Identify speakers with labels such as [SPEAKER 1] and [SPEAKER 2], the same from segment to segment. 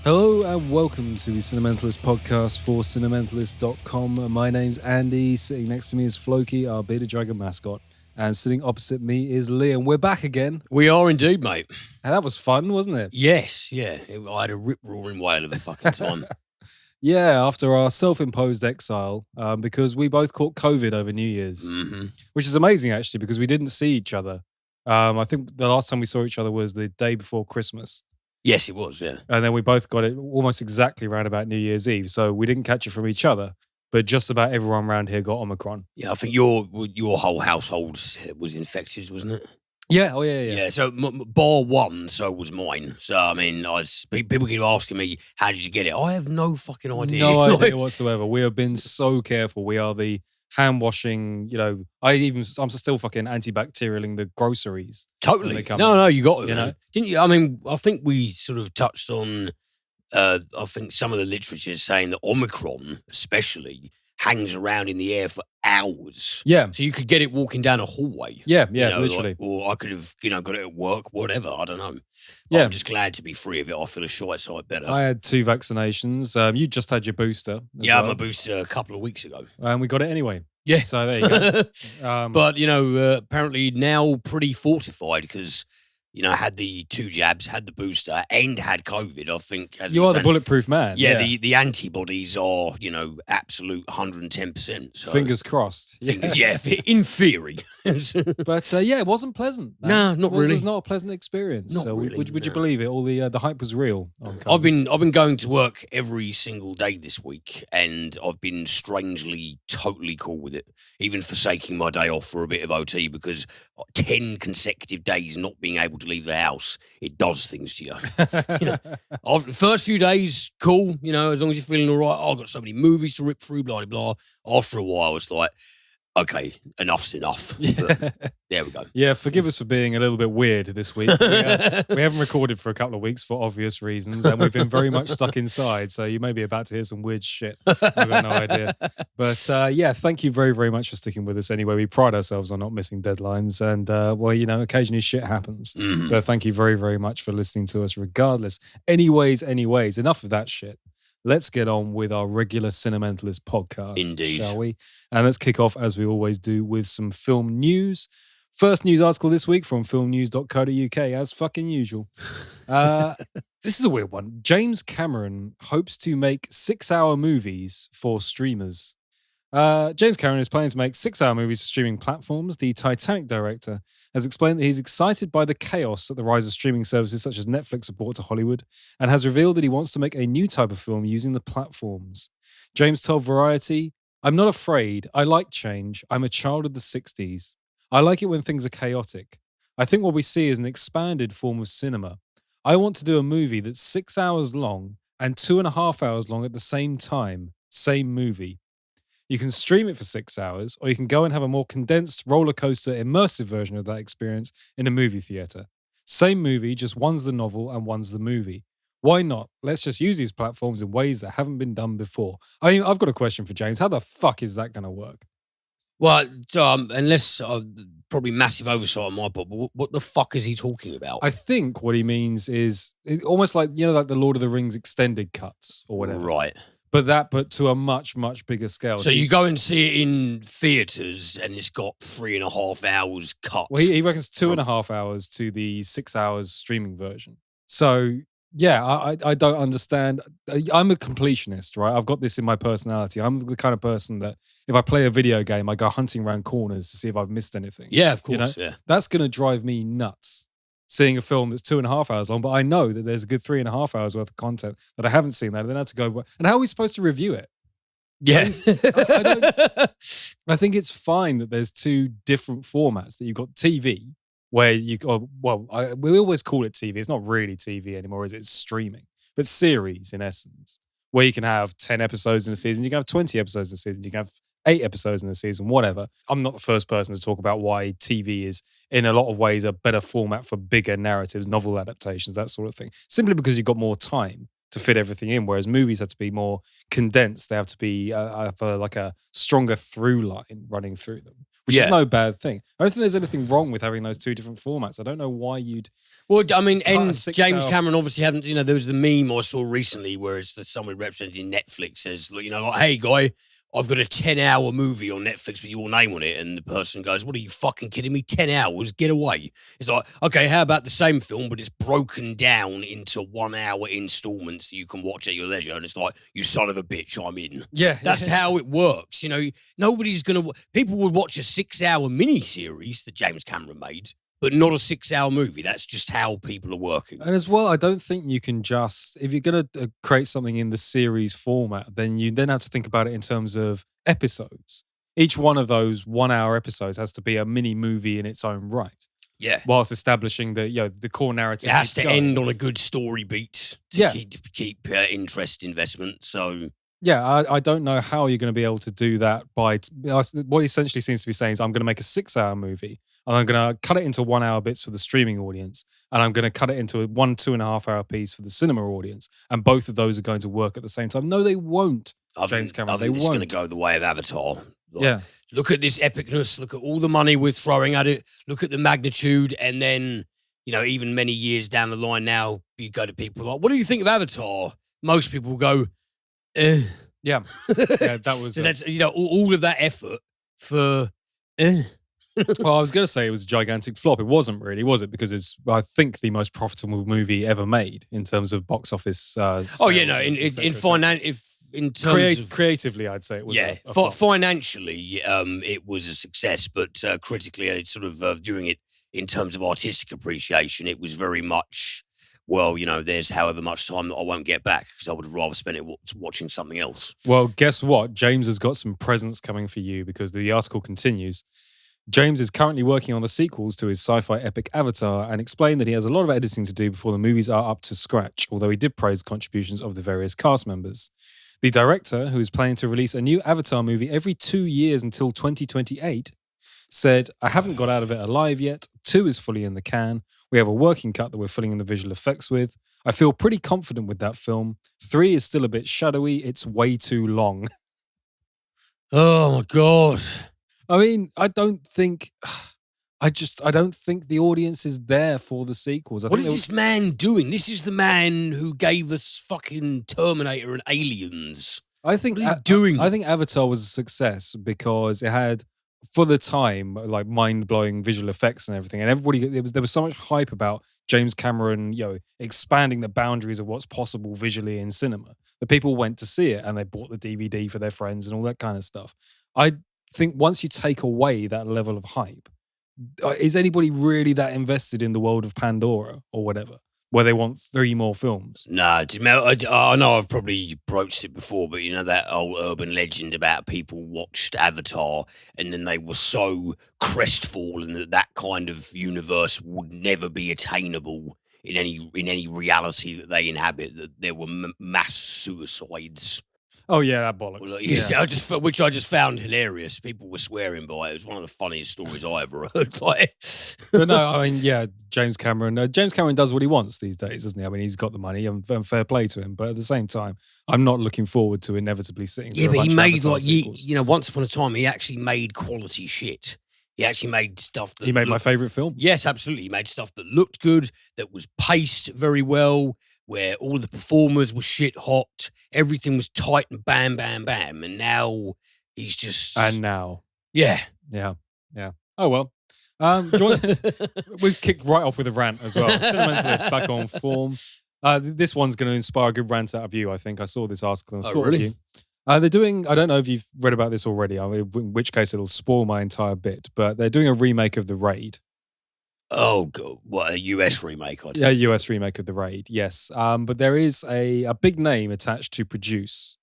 [SPEAKER 1] Hello and welcome to the Cinementalist podcast for cinementalist.com. My name's Andy. Sitting next to me is Floki, our bearded dragon mascot. And sitting opposite me is Liam. We're back again.
[SPEAKER 2] We are indeed, mate.
[SPEAKER 1] And that was fun, wasn't it?
[SPEAKER 2] Yes, yeah. I had a rip-roaring whale of a fucking time.
[SPEAKER 1] Yeah, after our self-imposed exile, because we both caught COVID over New Year's, which is amazing, actually, because we didn't see each other. I think the last time we saw each other was the day before Christmas.
[SPEAKER 2] Yes, it was, yeah.
[SPEAKER 1] And then we both got it almost exactly around about New Year's Eve. So we didn't catch it from each other, but just about everyone around here got Omicron.
[SPEAKER 2] Yeah, I think your whole household was infected, wasn't it?
[SPEAKER 1] Yeah, yeah.
[SPEAKER 2] Yeah, so bar one, so was mine. So, I mean, people keep asking me, how did you get it? I have no fucking idea.
[SPEAKER 1] No idea whatsoever. We have been so careful. We are the hand washing, I'm still fucking antibacterialing the groceries.
[SPEAKER 2] Totally. No, you got it,
[SPEAKER 1] you
[SPEAKER 2] man.
[SPEAKER 1] know?
[SPEAKER 2] Didn't you? I mean, I think we sort of touched on, I think some of the literature is saying that Omicron, especially, hangs around in the air for hours.
[SPEAKER 1] Yeah.
[SPEAKER 2] So you could get it walking down a hallway.
[SPEAKER 1] Yeah, literally.
[SPEAKER 2] Or I could have, got it at work, whatever. I don't know.
[SPEAKER 1] Yeah.
[SPEAKER 2] I'm just glad to be free of it. I feel a short side better.
[SPEAKER 1] I had 2 vaccinations. You just had your booster.
[SPEAKER 2] I had my booster a couple of weeks ago.
[SPEAKER 1] And we got it anyway.
[SPEAKER 2] Yeah.
[SPEAKER 1] So there you go.
[SPEAKER 2] But, apparently now pretty fortified because, I had the 2 jabs, had the booster, and had COVID, I think.
[SPEAKER 1] You are the bulletproof man.
[SPEAKER 2] Yeah, the antibodies are, absolute 110%. So
[SPEAKER 1] Fingers crossed.
[SPEAKER 2] Yeah, in theory.
[SPEAKER 1] But it wasn't pleasant.
[SPEAKER 2] No, not really.
[SPEAKER 1] It was not a pleasant experience.
[SPEAKER 2] Not
[SPEAKER 1] so
[SPEAKER 2] really,
[SPEAKER 1] would you believe it? All the hype was real.
[SPEAKER 2] I've been going to work every single day this week, and I've been strangely totally cool with it, even forsaking my day off for a bit of OT, because 10 consecutive days not being able to leave the house, it does things to you. The first few days, cool, as long as you're feeling all right. I've got so many movies to rip through, blah, blah, blah. After a while, it's like, okay, enough's enough. But there we go.
[SPEAKER 1] Yeah, forgive us for being a little bit weird this week. We haven't recorded for a couple of weeks for obvious reasons, and we've been very much stuck inside, so you may be about to hear some weird shit. We've got no idea. But thank you very, very much for sticking with us anyway. We pride ourselves on not missing deadlines, and occasionally shit happens. But thank you very, very much for listening to us regardless. Anyways, enough of that shit. Let's get on with our regular Cinementalist podcast,
[SPEAKER 2] Indeed.
[SPEAKER 1] Shall we? And let's kick off, as we always do, with some film news. First news article this week from filmnews.co.uk, as fucking usual. This is a weird one. James Cameron hopes to make 6-hour movies for streamers. James Cameron is planning to make 6-hour movies for streaming platforms. The Titanic director has explained that he's excited by the chaos that the rise of streaming services such as Netflix have brought to Hollywood, and has revealed that he wants to make a new type of film using the platforms. James told Variety, "I'm not afraid. I like change. I'm a child of the 60s. I like it when things are chaotic. I think what we see is an expanded form of cinema. I want to do a movie that's 6 hours long and 2.5 hours long at the same time. Same movie. You can stream it for 6 hours, or you can go and have a more condensed roller coaster immersive version of that experience in a movie theater. Same movie, just one's the novel and one's the movie. Why not? Let's just use these platforms in ways that haven't been done before." I mean, I've got a question for James. How the fuck is that going to work?
[SPEAKER 2] Well, unless probably massive oversight on my part, but what the fuck is he talking about?
[SPEAKER 1] I think what he means is almost like, like the Lord of the Rings extended cuts or whatever.
[SPEAKER 2] Right.
[SPEAKER 1] But to a much, much bigger scale.
[SPEAKER 2] So you go and see it in theatres and it's got 3.5 hours cut.
[SPEAKER 1] Well, he reckons 2.5 hours to the 6 hours streaming version. So, yeah, I don't understand. I'm a completionist, right? I've got this in my personality. I'm the kind of person that if I play a video game, I go hunting around corners to see if I've missed anything.
[SPEAKER 2] Yeah, of course, yeah.
[SPEAKER 1] That's going to drive me nuts. Seeing a film that's 2.5 hours long, but I know that there's a good 3.5 hours worth of content that I haven't seen that. And then I have to go, and how are we supposed to review it?
[SPEAKER 2] Yes.
[SPEAKER 1] I think it's fine that there's 2 different formats, that you've got TV, where we always call it TV. It's not really TV anymore, is it? It's streaming. But series, in essence, where you can have 10 episodes in a season, you can have 20 episodes in a season, you can have 8 episodes in the season, whatever. I'm not the first person to talk about why TV is, in a lot of ways, a better format for bigger narratives, novel adaptations, that sort of thing. Simply because you've got more time to fit everything in, whereas movies have to be more condensed. They have to be have like a stronger through line running through them. which is no bad thing. I don't think there's anything wrong with having those two different formats. I don't know why you'd.
[SPEAKER 2] Well, I mean, and James Cameron obviously hasn't. There was the meme I saw recently where it's that someone representing Netflix says, like, hey guy, I've got a 10-hour movie on Netflix with your name on it, and the person goes, "What are you fucking kidding me? 10 hours? Get away!" It's like, okay, how about the same film, but it's broken down into 1 hour installments that you can watch at your leisure, and it's like, you son of a bitch, I'm in.
[SPEAKER 1] Yeah,
[SPEAKER 2] that's how it works. Nobody's gonna. People would watch a 6-hour miniseries that James Cameron made, but not a 6-hour movie. That's just how people are working.
[SPEAKER 1] And as well, I don't think you can just, if you're going to create something in the series format, then you then have to think about it in terms of episodes. Each one of those 1 hour episodes has to be a mini movie in its own right.
[SPEAKER 2] Yeah.
[SPEAKER 1] Whilst establishing the core narrative.
[SPEAKER 2] It has to end on a good story beat to keep interest investment. So...
[SPEAKER 1] Yeah, I don't know how you're going to be able to do that by... what he essentially seems to be saying is, I'm going to make a 6-hour movie, and I'm going to cut it into 1 hour bits for the streaming audience, and I'm going to cut it into a 2.5 hour piece for the cinema audience, and both of those are going to work at the same time. No, they won't, James Cameron.
[SPEAKER 2] I think it's going to go the way of Avatar. Look at this epicness. Look at all the money we're throwing at it. Look at the magnitude, and then, even many years down the line now, you go to people like, what do you think of Avatar? Most people will go...
[SPEAKER 1] Yeah, that was...
[SPEAKER 2] So that's, all of that effort for...
[SPEAKER 1] Well, I was going to say it was a gigantic flop. It wasn't really, was it? Because it's, I think, the most profitable movie ever made in terms of box office sales.
[SPEAKER 2] In terms of...
[SPEAKER 1] Creatively, I'd say it was a
[SPEAKER 2] financially, it was a success, but critically, it's sort of doing it in terms of artistic appreciation, it was very much... Well, there's however much time that I won't get back because I would rather spend it watching something else.
[SPEAKER 1] Well, guess what? James has got some presents coming for you because the article continues. James is currently working on the sequels to his sci-fi epic Avatar and explained that he has a lot of editing to do before the movies are up to scratch, although he did praise the contributions of the various cast members. The director, who is planning to release a new Avatar movie every 2 years until 2028, said, I haven't got out of it alive yet. 2 is fully in the can. We have a working cut that we're filling in the visual effects with. I feel pretty confident with that film. 3 is still a bit shadowy. It's way too long.
[SPEAKER 2] Oh, my God.
[SPEAKER 1] I mean, I don't think the audience is there for the sequels.
[SPEAKER 2] What is this man doing? This is the man who gave us fucking Terminator and Aliens.
[SPEAKER 1] I think
[SPEAKER 2] what is he doing?
[SPEAKER 1] I think Avatar was a success because it had, for the time, like mind-blowing visual effects and everything, and everybody, there was so much hype about James Cameron, expanding the boundaries of what's possible visually in cinema that people went to see it and they bought the DVD for their friends and all that kind of stuff. I think once you take away that level of hype, is anybody really that invested in the world of Pandora or whatever, where they want 3 more films?
[SPEAKER 2] No, I know I've probably broached it before, but that old urban legend about people watched Avatar and then they were so crestfallen that kind of universe would never be attainable in any reality that they inhabit, that there were mass suicides.
[SPEAKER 1] Oh yeah, that bollocks.
[SPEAKER 2] Well, which I just found hilarious. People were swearing by it. It was one of the funniest stories I ever heard.
[SPEAKER 1] But no, I mean, yeah, James Cameron. James Cameron does what he wants these days, doesn't he? I mean, he's got the money, and fair play to him. But at the same time, I'm not looking forward to inevitably sitting.
[SPEAKER 2] Yeah, but he made once upon a time, he actually made quality shit. He actually made stuff that...
[SPEAKER 1] He made my favourite film?
[SPEAKER 2] Yes, absolutely. He made stuff that looked good, that was paced very well, where all the performers were shit hot, everything was tight and bam, bam, bam. And now he's just...
[SPEAKER 1] And now.
[SPEAKER 2] Yeah.
[SPEAKER 1] Yeah. Yeah. Oh, well. We've kicked right off with a rant as well. CINEMENTALIST back on form. This one's going to inspire a good rant out of you, I think. I saw this article and thought of you. They're doing, I don't know if you've read about this already, in which case it'll spoil my entire bit, but they're doing a remake of The Raid.
[SPEAKER 2] Oh, God. What, a US remake?
[SPEAKER 1] Yeah, a US remake of The Raid, yes. But there is a big name attached to produce.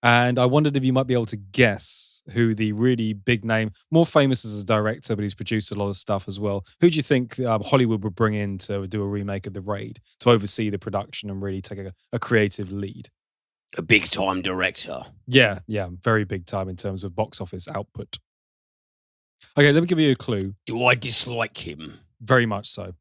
[SPEAKER 1] And I wondered if you might be able to guess who the really big name, more famous as a director, but he's produced a lot of stuff as well. Who do you think Hollywood would bring in to do a remake of The Raid, to oversee the production and really take a creative lead?
[SPEAKER 2] A big-time director.
[SPEAKER 1] Yeah, very big time in terms of box office output. Okay, let me give you a clue.
[SPEAKER 2] Do I dislike him?
[SPEAKER 1] Very much so.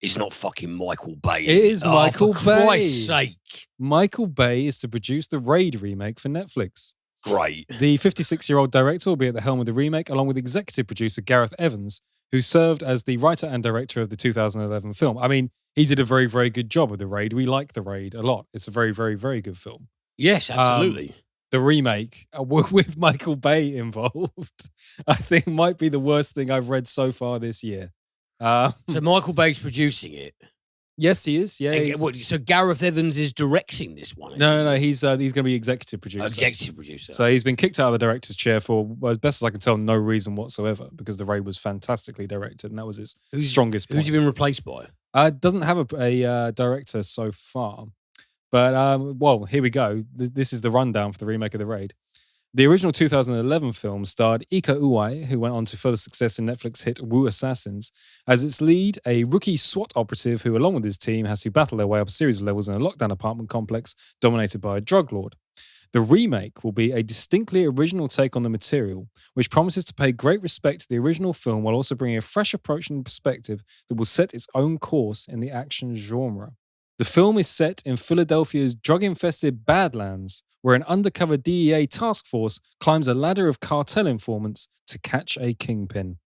[SPEAKER 2] It's not fucking Michael Bay.
[SPEAKER 1] It is Michael Bay.
[SPEAKER 2] For Christ's sake.
[SPEAKER 1] Michael Bay is to produce the Raid remake for Netflix.
[SPEAKER 2] Great.
[SPEAKER 1] The 56-year-old director will be at the helm of the remake, along with executive producer Gareth Evans, who served as the writer and director of the 2011 film. I mean, he did a very, very good job with The Raid. We like The Raid a lot. It's a very, very, very good film.
[SPEAKER 2] Yes, absolutely.
[SPEAKER 1] The remake with Michael Bay involved, I think might be the worst thing I've read so far this year.
[SPEAKER 2] So Michael Bay's producing it.
[SPEAKER 1] Yes, he is. Yeah.
[SPEAKER 2] So Gareth Evans is directing this one?
[SPEAKER 1] No. He's going to be executive producer.
[SPEAKER 2] Executive producer.
[SPEAKER 1] So he's been kicked out of the director's chair for, well, as best as I can tell, no reason whatsoever, because The Raid was fantastically directed, and that was his strongest point.
[SPEAKER 2] Who's he been replaced by?
[SPEAKER 1] Doesn't have a director so far. But, well, here we go. This is the rundown for the remake of The Raid. The original 2011 film starred Ika Uwais, who went on to further success in Netflix hit Wu Assassins, as its lead, a rookie SWAT operative who, along with his team, has to battle their way up a series of levels in a lockdown apartment complex dominated by a drug lord. The remake will be a distinctly original take on the material, which promises to pay great respect to the original film while also bringing a fresh approach and perspective that will set its own course in the action genre. The film is set in Philadelphia's drug-infested Badlands, where an undercover DEA task force climbs a ladder of cartel informants to catch a kingpin.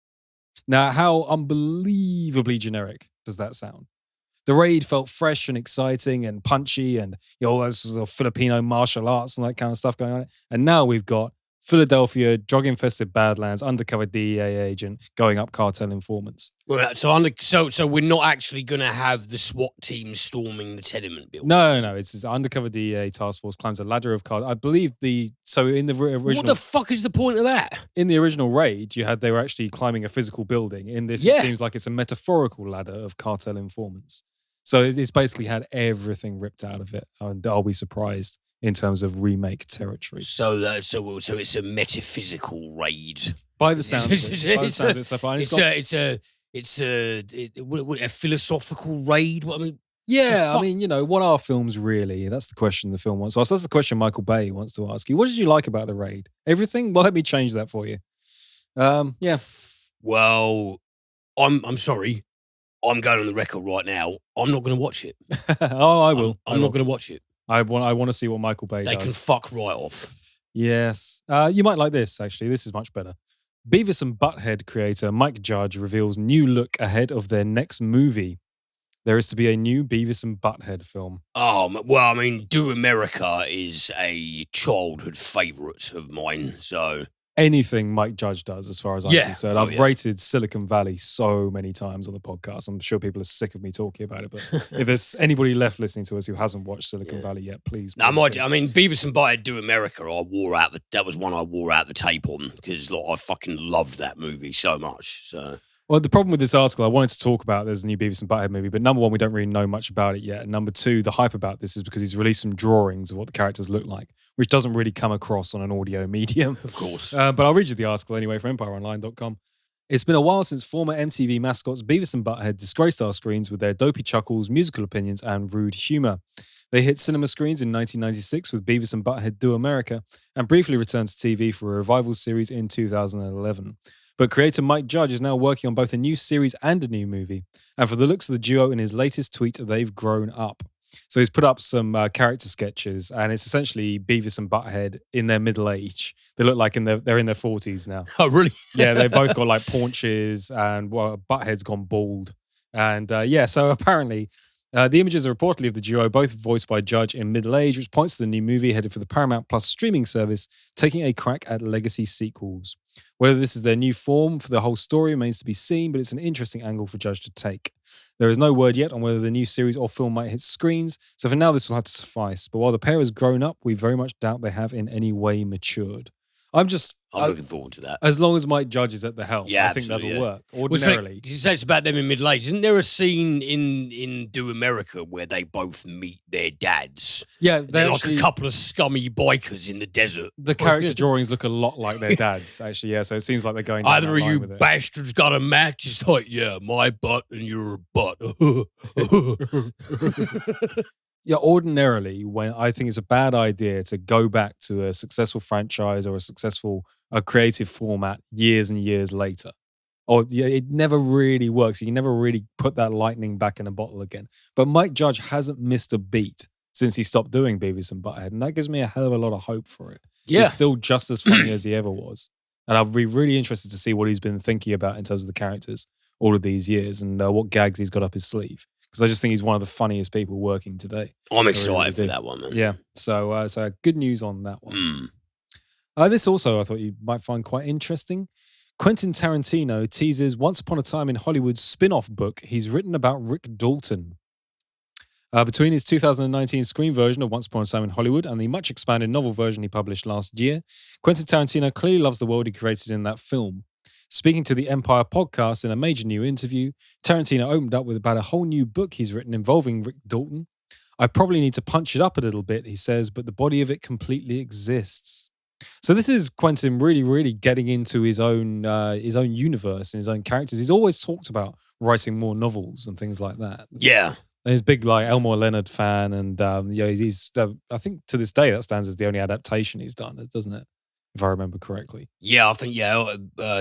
[SPEAKER 1] Now, how unbelievably generic does that sound? The Raid felt fresh and exciting and punchy and all those sort of Filipino martial arts and that kind of stuff going on. And now we've got Philadelphia, drug-infested Badlands, undercover DEA agent going up cartel informants.
[SPEAKER 2] Well, so we're not actually going to have the SWAT team storming the tenement building.
[SPEAKER 1] No, it's an undercover DEA task force climbs a ladder of cartel. I believe in the original.
[SPEAKER 2] What the fuck is the point of that?
[SPEAKER 1] In the original Raid, they were actually climbing a physical building. In this, It seems like it's a metaphorical ladder of cartel informants. So it's basically had everything ripped out of it, and I'll be surprised in terms of remake territory.
[SPEAKER 2] So it's a metaphysical raid.
[SPEAKER 1] By the sounds of it, it's so far.
[SPEAKER 2] It's a philosophical raid. What I mean,
[SPEAKER 1] yeah, what are films really? That's the question the film wants to ask. That's the question Michael Bay wants to ask you. What did you like about The Raid? Everything? Well, let me change that for you. Yeah.
[SPEAKER 2] Well, I'm sorry. I'm going on the record right now. I'm not going to watch it.
[SPEAKER 1] Oh, I will.
[SPEAKER 2] I'm not going to watch it.
[SPEAKER 1] I want to see what Michael Bay does.
[SPEAKER 2] They can fuck right off.
[SPEAKER 1] Yes. You might like this, actually. This is much better. Beavis and Butthead creator Mike Judge reveals new look ahead of their next movie. There is to be a new Beavis and Butthead film.
[SPEAKER 2] Oh, well, Do America is a childhood favourite of mine, so...
[SPEAKER 1] Anything Mike Judge does, as far as I'm concerned. I've rated Silicon Valley so many times on the podcast. I'm sure people are sick of me talking about it, but if there's anybody left listening to us who hasn't watched Silicon Valley yet, please.
[SPEAKER 2] Beavis and Butthead Do America, that was one I wore out the tape on because I fucking loved that movie so much. So.
[SPEAKER 1] Well, the problem with this article, I wanted to talk about there's a new Beavis and Butthead movie, but number one, we don't really know much about it yet. And number two, the hype about this is because he's released some drawings of what the characters look like, which doesn't really come across on an audio medium.
[SPEAKER 2] Of course.
[SPEAKER 1] But I'll read you the article anyway from EmpireOnline.com. It's been a while since former MTV mascots Beavis and Butthead disgraced our screens with their dopey chuckles, musical opinions, and rude humour. They hit cinema screens in 1996 with Beavis and Butthead Do America and briefly returned to TV for a revival series in 2011. But creator Mike Judge is now working on both a new series and a new movie. And for the looks of the duo in his latest tweet, they've grown up. So he's put up some character sketches, and it's essentially Beavis and Butthead in their middle age. They look like they're in their 40s now.
[SPEAKER 2] Oh, really?
[SPEAKER 1] Yeah, they've both got like paunches, and Butthead's gone bald. And so apparently the images are reportedly of the duo, both voiced by Judge in middle age, which points to the new movie headed for the Paramount Plus streaming service, taking a crack at legacy sequels. Whether this is their new form for the whole story remains to be seen, but it's an interesting angle for Judge to take. There is no word yet on whether the new series or film might hit screens, so for now this will have to suffice. But while the pair has grown up, we very much doubt they have in any way matured. I'm
[SPEAKER 2] looking forward to that.
[SPEAKER 1] As long as Mike Judge is at the helm,
[SPEAKER 2] yeah,
[SPEAKER 1] I think that'll work.
[SPEAKER 2] Ordinarily. You say it's about them in middle age. Isn't there a scene in Do America where they both meet their dads?
[SPEAKER 1] Yeah,
[SPEAKER 2] they're like a couple of scummy bikers in the desert.
[SPEAKER 1] The character drawings look a lot like their dads, actually, yeah. So it seems like they're going down
[SPEAKER 2] either of you bastards got a match. It's like, yeah, my butt and your butt.
[SPEAKER 1] Yeah, ordinarily, when I think it's a bad idea to go back to a successful franchise or a creative format years and years later. Or it never really works. You can never really put that lightning back in a bottle again. But Mike Judge hasn't missed a beat since he stopped doing Beavis and Butthead, and that gives me a hell of a lot of hope for it.
[SPEAKER 2] Yeah.
[SPEAKER 1] He's still just as funny as he ever was. And I'll be really interested to see what he's been thinking about in terms of the characters all of these years and what gags he's got up his sleeve. Because I just think he's one of the funniest people working today.
[SPEAKER 2] I'm excited for that one, man.
[SPEAKER 1] Yeah. So good news on that one.
[SPEAKER 2] Mm.
[SPEAKER 1] This also I thought you might find quite interesting. Quentin Tarantino teases Once Upon a Time in Hollywood's spin-off book he's written about Rick Dalton. Between his 2019 screen version of Once Upon a Time in Hollywood and the much expanded novel version he published last year, Quentin Tarantino clearly loves the world he created in that film. Speaking to the Empire podcast in a major new interview, Tarantino opened up with about a whole new book he's written involving Rick Dalton. I probably need to punch it up a little bit, he says, but the body of it completely exists. So this is Quentin really, really getting into his own universe and his own characters. He's always talked about writing more novels and things like that.
[SPEAKER 2] Yeah.
[SPEAKER 1] And he's a big like Elmore Leonard fan, and he's I think to this day that stands as the only adaptation he's done, doesn't it? If I remember correctly.
[SPEAKER 2] Yeah, I think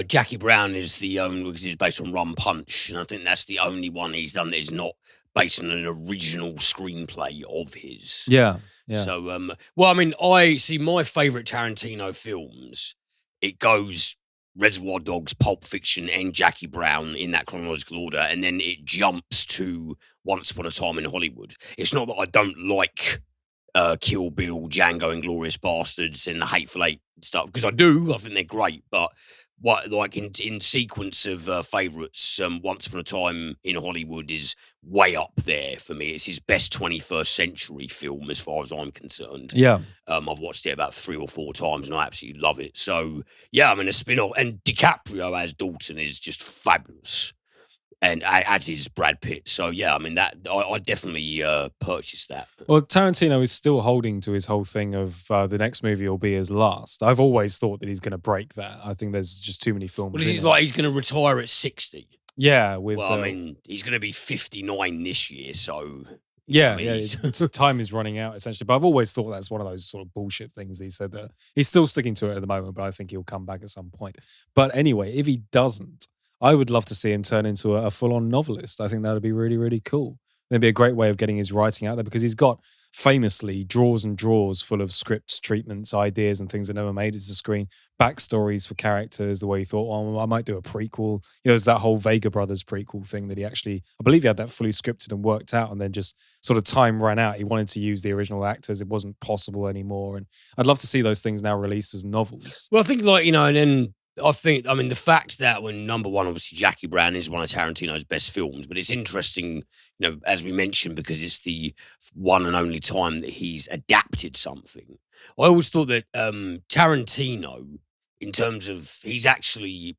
[SPEAKER 2] Jackie Brown is the only because it's based on Rum Punch, and I think that's the only one he's done that is not based on an original screenplay of his.
[SPEAKER 1] Yeah.
[SPEAKER 2] So, well, I mean, I see my favorite Tarantino films. It goes Reservoir Dogs, Pulp Fiction, and Jackie Brown in that chronological order, and then it jumps to Once Upon a Time in Hollywood. It's not that I don't like Kill Bill, Django Inglourious Bastards, and the Hateful Eight stuff, because I do. I think they're great, but in sequence of favourites, Once Upon a Time in Hollywood is way up there for me. It's his best 21st century film as far as I'm concerned.
[SPEAKER 1] Yeah.
[SPEAKER 2] I've watched it about 3 or 4 times and I absolutely love it. So, yeah, I mean, a spin-off. And DiCaprio as Dalton is just fabulous. And as is Brad Pitt. So, yeah, I mean, that I definitely purchased that.
[SPEAKER 1] Well, Tarantino is still holding to his whole thing of the next movie will be his last. I've always thought that he's going to break that. I think there's just too many films.
[SPEAKER 2] Well, he's going to retire at 60.
[SPEAKER 1] Yeah.
[SPEAKER 2] I mean, he's going to be 59 this year, so...
[SPEAKER 1] Yeah, time is running out, essentially. But I've always thought that's one of those sort of bullshit things he said that he's still sticking to it at the moment, but I think he'll come back at some point. But anyway, if he doesn't, I would love to see him turn into a full-on novelist. I think that would be really, really cool. It'd be a great way of getting his writing out there because he's got famously drawers and drawers full of scripts, treatments, ideas, and things that never made it to the screen. Backstories for characters, the way he thought, oh, I might do a prequel. There's that whole Vega Brothers prequel thing that he actually, I believe he had that fully scripted and worked out, and then just sort of time ran out. He wanted to use the original actors. It wasn't possible anymore. And I'd love to see those things now released as novels.
[SPEAKER 2] Well, I think and then I mean, the fact that when number one, obviously Jackie Brown is one of Tarantino's best films, but it's interesting, as we mentioned, because it's the one and only time that he's adapted something. I always thought that Tarantino, in terms of, he's actually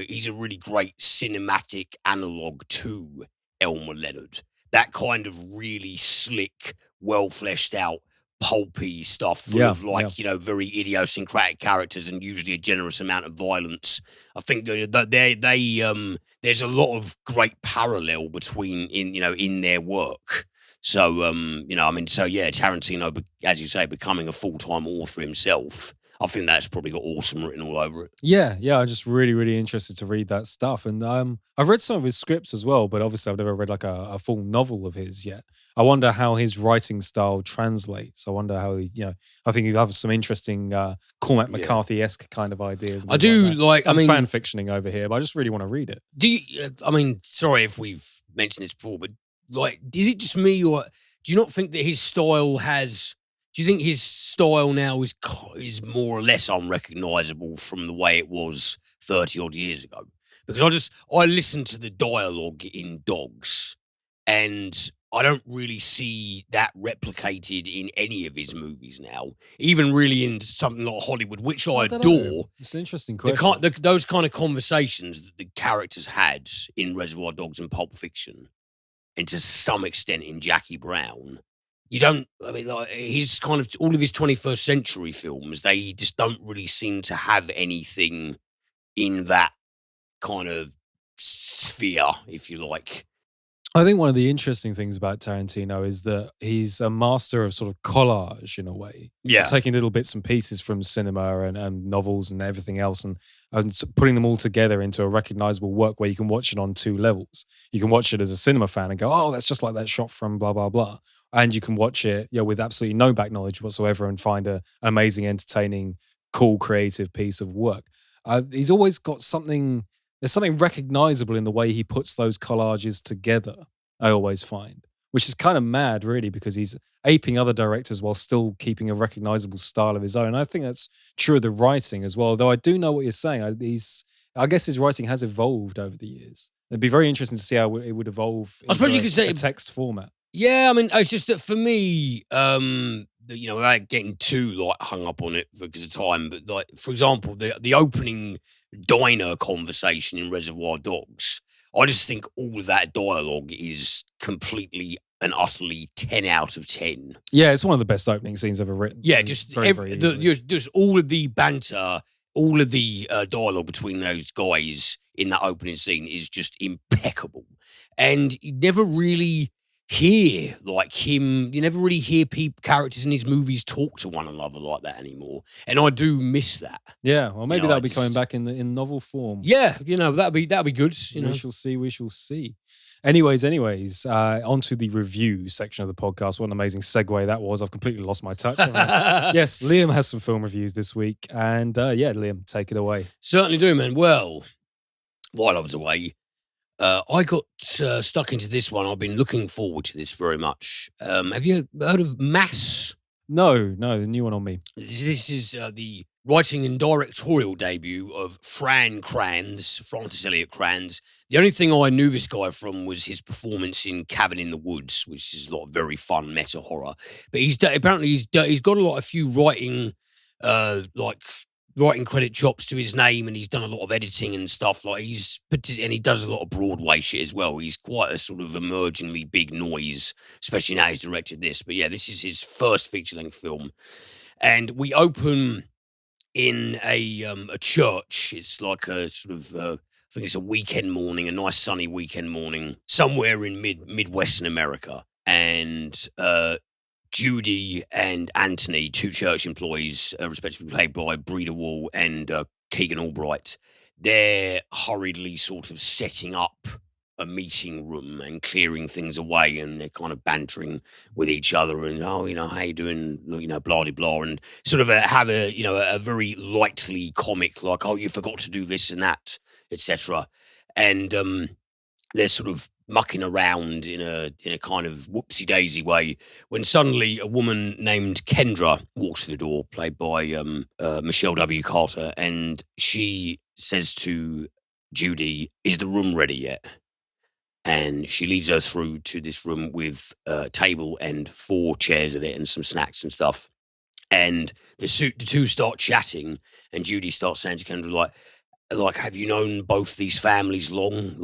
[SPEAKER 2] he's a really great cinematic analog to Elmer Leonard. That kind of really slick, well fleshed out, pulpy stuff full of very idiosyncratic characters and usually a generous amount of violence. I think that there's a lot of great parallel between in their work. So Tarantino, as you say, becoming a full-time author himself, I think that's probably got awesome written all over it.
[SPEAKER 1] Yeah, I'm just really, really interested to read that stuff. And I've read some of his scripts as well, but obviously I've never read like a full novel of his yet. I wonder how his writing style translates. I wonder how I think he'll have some interesting Cormac McCarthy-esque kind of ideas.
[SPEAKER 2] I do like,
[SPEAKER 1] I'm fan fictioning over here, but I just really want to read it.
[SPEAKER 2] Do you, sorry if we've mentioned this before, but like, is it just me or do you not think that his style do you think his style now is more or less unrecognisable from the way it was 30 odd years ago? Because I listened to the dialogue in Dogs and I don't really see that replicated in any of his movies now, even really in something like Hollywood, which I adore.
[SPEAKER 1] It's an interesting question.
[SPEAKER 2] Those kind of conversations that the characters had in Reservoir Dogs and Pulp Fiction, and to some extent in Jackie Brown, his kind of, all of his 21st century films, they just don't really seem to have anything in that kind of sphere, if you like.
[SPEAKER 1] I think one of the interesting things about Tarantino is that he's a master of sort of collage in a way.
[SPEAKER 2] Yeah.
[SPEAKER 1] Taking little bits and pieces from cinema and novels and everything else and and putting them all together into a recognizable work where you can watch it on two levels. You can watch it as a cinema fan and go, oh, that's just like that shot from blah, blah, blah. And you can watch it with absolutely no back knowledge whatsoever and find an amazing, entertaining, cool, creative piece of work. He's always got something, there's something recognizable in the way he puts those collages together, I always find, which is kind of mad, really, because he's aping other directors while still keeping a recognizable style of his own. I think that's true of the writing as well, though I do know what you're saying. I guess his writing has evolved over the years. It'd be very interesting to see how it would evolve
[SPEAKER 2] I suppose you could say
[SPEAKER 1] a text format.
[SPEAKER 2] Yeah, I mean, it's just that for me, without getting too like hung up on it because of time, but like for example, the opening diner conversation in Reservoir Dogs, I just think all of that dialogue is completely and utterly 10 out of 10.
[SPEAKER 1] Yeah, it's one of the best opening scenes ever written.
[SPEAKER 2] Yeah, just just all of the banter, all of the dialogue between those guys in that opening scene is just impeccable, and you never really hear like him. You never really hear characters in his movies talk to one another like that anymore, and I do miss that.
[SPEAKER 1] Yeah, well, maybe that'll be coming back in novel form.
[SPEAKER 2] Yeah, that'd be good.
[SPEAKER 1] We shall see. Anyways, onto the review section of the podcast. What an amazing segue that was. I've completely lost my touch. Yes, Liam has some film reviews this week, and Liam, take it away.
[SPEAKER 2] Certainly do, man. Well, while I was away, I got stuck into this one. I've been looking forward to this very much. Have you heard of Mass?
[SPEAKER 1] No, the new one on me.
[SPEAKER 2] This is the writing and directorial debut of Francis Elliott Crans. The only thing I knew this guy from was his performance in Cabin in the Woods, which is a lot of very fun meta horror. But he's got a few writing credit chops to his name, and he's done a lot of editing and stuff. And he does a lot of Broadway shit as well. He's quite a sort of emergingly big noise, especially now he's directed this. But yeah, this is his first feature-length film, and we open in a church. It's like a sort of I think it's a weekend morning, a nice sunny weekend morning, somewhere in Midwestern America, and Judy and Anthony, two church employees, respectively played by Breda Wall and Keegan Albright, they're hurriedly sort of setting up a meeting room and clearing things away, and they're kind of bantering with each other and, how you doing, blah, blah, blah, and sort of have a very lightly comic, like, oh, you forgot to do this and that, etc. And they're sort of mucking around in a kind of whoopsie-daisy way when suddenly a woman named Kendra walks through the door, played by Michelle W. Carter, and she says to Judy, "Is the room ready yet?" And she leads her through to this room with a table and 4 chairs in it and some snacks and stuff. And the two start chatting, and Judy starts saying to Kendra, like, have you known both these families long?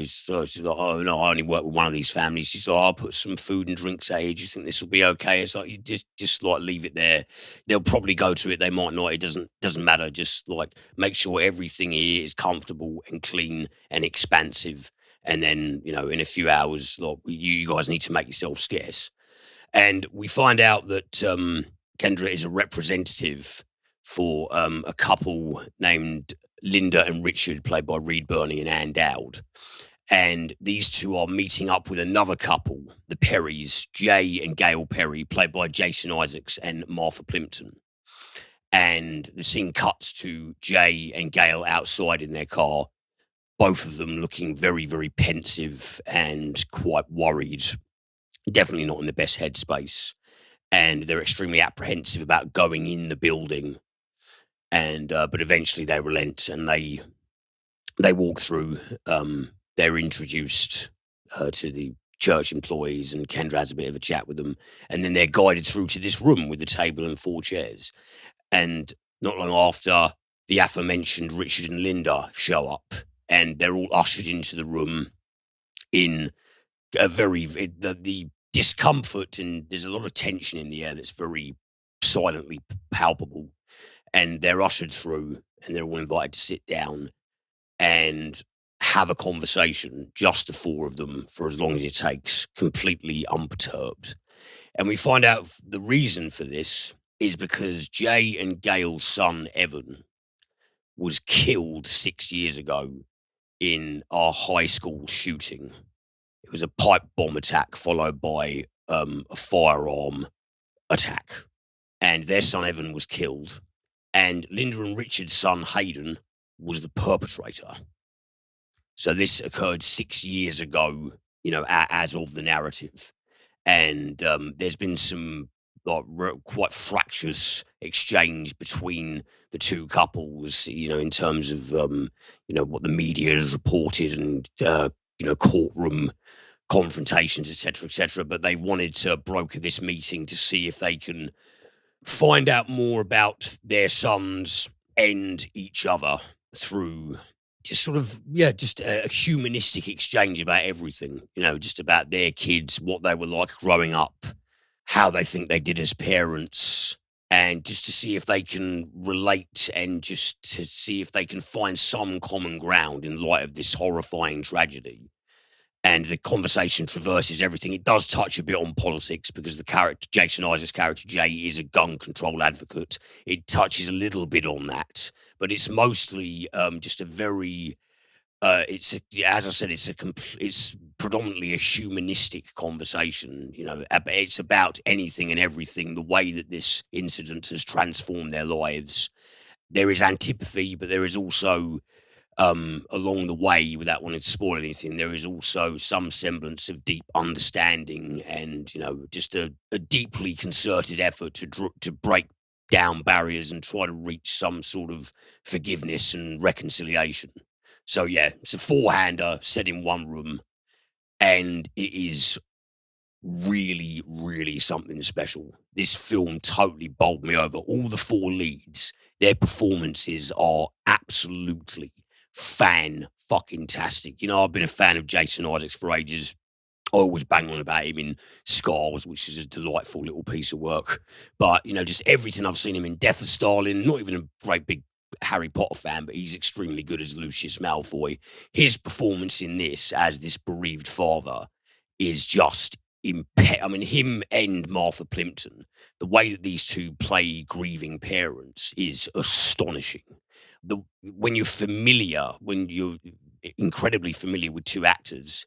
[SPEAKER 2] So she's like, oh, no, I only work with one of these families. She's like, I'll put some food and drinks out here. Do you think this will be okay? It's like, you just like leave it there. They'll probably go to it. They might not. It doesn't matter. Just like make sure everything here is comfortable and clean and expansive. And then, in a few hours, like, you guys need to make yourself scarce. And we find out that Kendra is a representative for a couple named Linda and Richard, played by Reed Birney and Ann Dowd. And these two are meeting up with another couple, the Perrys, Jay and Gail Perry, played by Jason Isaacs and Martha Plimpton. And the scene cuts to Jay and Gail outside in their car, both of them looking very, very pensive and quite worried, definitely not in the best headspace. And they're extremely apprehensive about going in the building. And but eventually they relent and they walk through. They're introduced to the church employees, and Kendra has a bit of a chat with them. And then they're guided through to this room with the table and 4 chairs. And not long after, the aforementioned Richard and Linda show up, and they're all ushered into the room in a the discomfort, and there's a lot of tension in the air that's very silently palpable. And they're ushered through, and they're all invited to sit down and have a conversation, just the 4 of them, for as long as it takes, completely unperturbed. And we find out the reason for this is because Jay and Gail's son, Evan, was killed 6 years ago in our high school shooting. It was a pipe bomb attack followed by a firearm attack. And their son Evan was killed. And Linda and Richard's son Hayden was the perpetrator. So this occurred 6 years ago, as of the narrative. And there's been some quite fractious exchange between the two couples, in terms of, what the media has reported and, courtroom confrontations, etc., etc. But they wanted to broker this meeting to see if they can find out more about their sons and each other through just sort of, just a humanistic exchange about everything, just about their kids, what they were like growing up, how they think they did as parents, and just to see if they can relate and just to see if they can find some common ground in light of this horrifying tragedy. And the conversation traverses everything. It does touch a bit on politics because the character, Jason Isaac's character, Jay, is a gun control advocate. It touches a little bit on that, but it's mostly just a very, as I said, it's predominantly a humanistic conversation. It's about anything and everything, the way that this incident has transformed their lives. There is antipathy, but there is also, along the way, without wanting to spoil anything, there is also some semblance of deep understanding and, just a deeply concerted effort to break down barriers and try to reach some sort of forgiveness and reconciliation. So, yeah, it's a four-hander set in one room, and it is really, really something special. This film totally bowled me over. All the four leads, their performances are absolutely fan-fucking-tastic. I've been a fan of Jason Isaacs for ages. I always bang on about him in Scars, which is a delightful little piece of work. But, just everything I've seen him in. Death of Stalin, not even a great big Harry Potter fan, but he's extremely good as Lucius Malfoy. His performance in this as this bereaved father is just him and Martha Plimpton, the way that these two play grieving parents is astonishing. When you're incredibly familiar with two actors,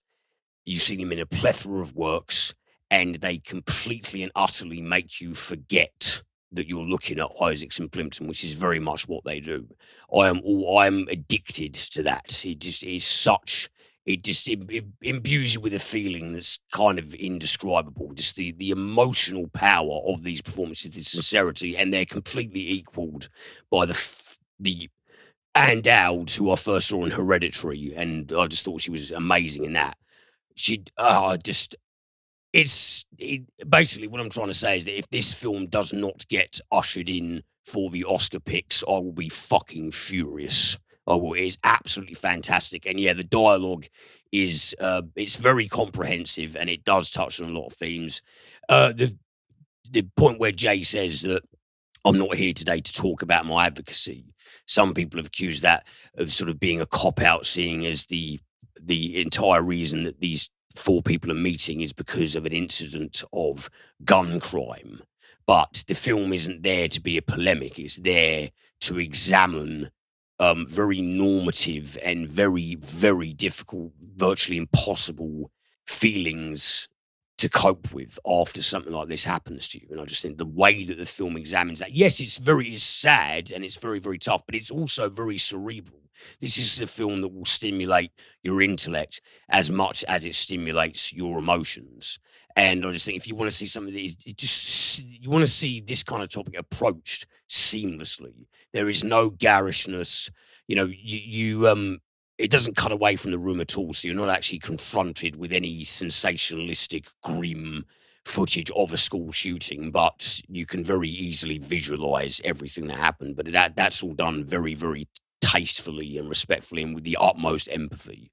[SPEAKER 2] you've seen them in a plethora of works, and they completely and utterly make you forget that you're looking at Isaacs and Plimpton, which is very much what they do. I am addicted to that. It just is such. It just imbues you with a feeling that's kind of indescribable. Just the emotional power of these performances, the sincerity, and they're completely equaled by the Anne Dowd, who I first saw in Hereditary, and I just thought she was amazing in that. Basically what I'm trying to say is that if this film does not get ushered in for the Oscar picks, I will be fucking furious. It is absolutely fantastic. And yeah, the dialogue is, it's very comprehensive and it does touch on a lot of themes. The point where Jay says that I'm not here today to talk about my advocacy. Some people have accused that of sort of being a cop-out, seeing as the entire reason that these four people are meeting is because of an incident of gun crime. But the film isn't there to be a polemic. It's there to examine very normative and very, very difficult, virtually impossible feelings to cope with after something like this happens to you. And I just think the way that the film examines that, yes, it's sad and it's very, very tough, but it's also very cerebral. This is a film that will stimulate your intellect as much as it stimulates your emotions. And I just think if you want to see something that you want to see this kind of topic approached seamlessly, there is no garishness. It doesn't cut away from the room at all. So you're not actually confronted with any sensationalistic, grim footage of a school shooting, but you can very easily visualize everything that happened. But that's all done very, very tastefully and respectfully and with the utmost empathy.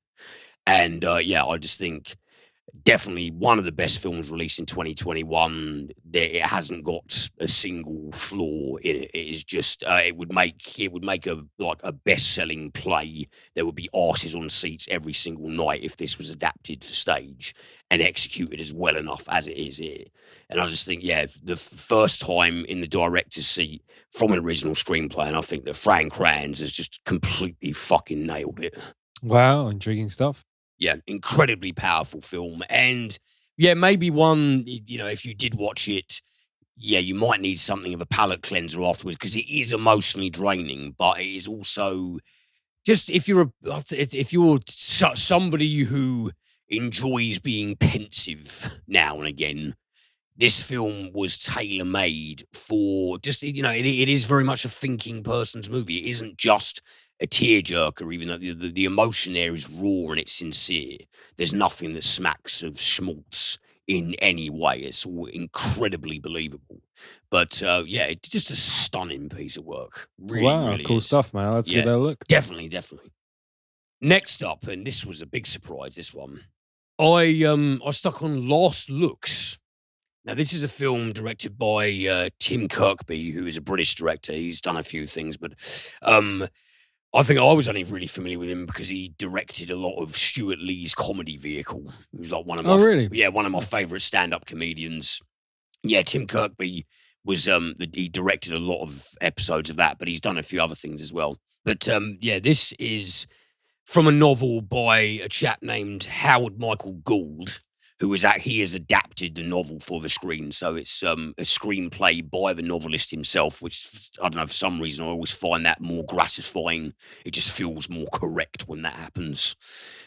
[SPEAKER 2] And I just think definitely one of the best films released in 2021. It hasn't got a single flaw in it. It is just it would make a best-selling play. There would be arses on seats every single night if this was adapted for stage and executed as well enough as it is here. And I just think, yeah, the first time in the director's seat from an original screenplay, and I think that Frank Kranz has just completely fucking nailed it.
[SPEAKER 1] Wow, intriguing stuff.
[SPEAKER 2] Yeah, incredibly powerful film. And yeah, maybe one, if you did watch it, yeah, you might need something of a palate cleanser afterwards because it is emotionally draining, but it is also just if you're somebody who enjoys being pensive now and again, this film was tailor-made for just, it is very much a thinking person's movie. It isn't just a tearjerker, even though the emotion there is raw and it's sincere. There's nothing that smacks of schmaltz in any way. It's all incredibly believable. But yeah, it's just a stunning piece of work. Really, really
[SPEAKER 1] cool
[SPEAKER 2] is.
[SPEAKER 1] stuff, man. Let's give that a look.
[SPEAKER 2] Definitely. Next up, and this was a big surprise, this one. I stuck on Last Looks. Now, this is a film directed by Tim Kirkby, who is a British director. He's done a few things, but I think I was only really familiar with him because he directed a lot of Stuart Lee's Comedy Vehicle. He was like one of my one of my favorite stand-up comedians. Yeah, Tim Kirkby was he directed a lot of episodes of that, but he's done a few other things as well. But yeah, this is from a novel by a chap named Howard Michael Gould, he has adapted the novel for the screen. So it's a screenplay by the novelist himself, which, I don't know, for some reason I always find that more gratifying. It just feels more correct when that happens.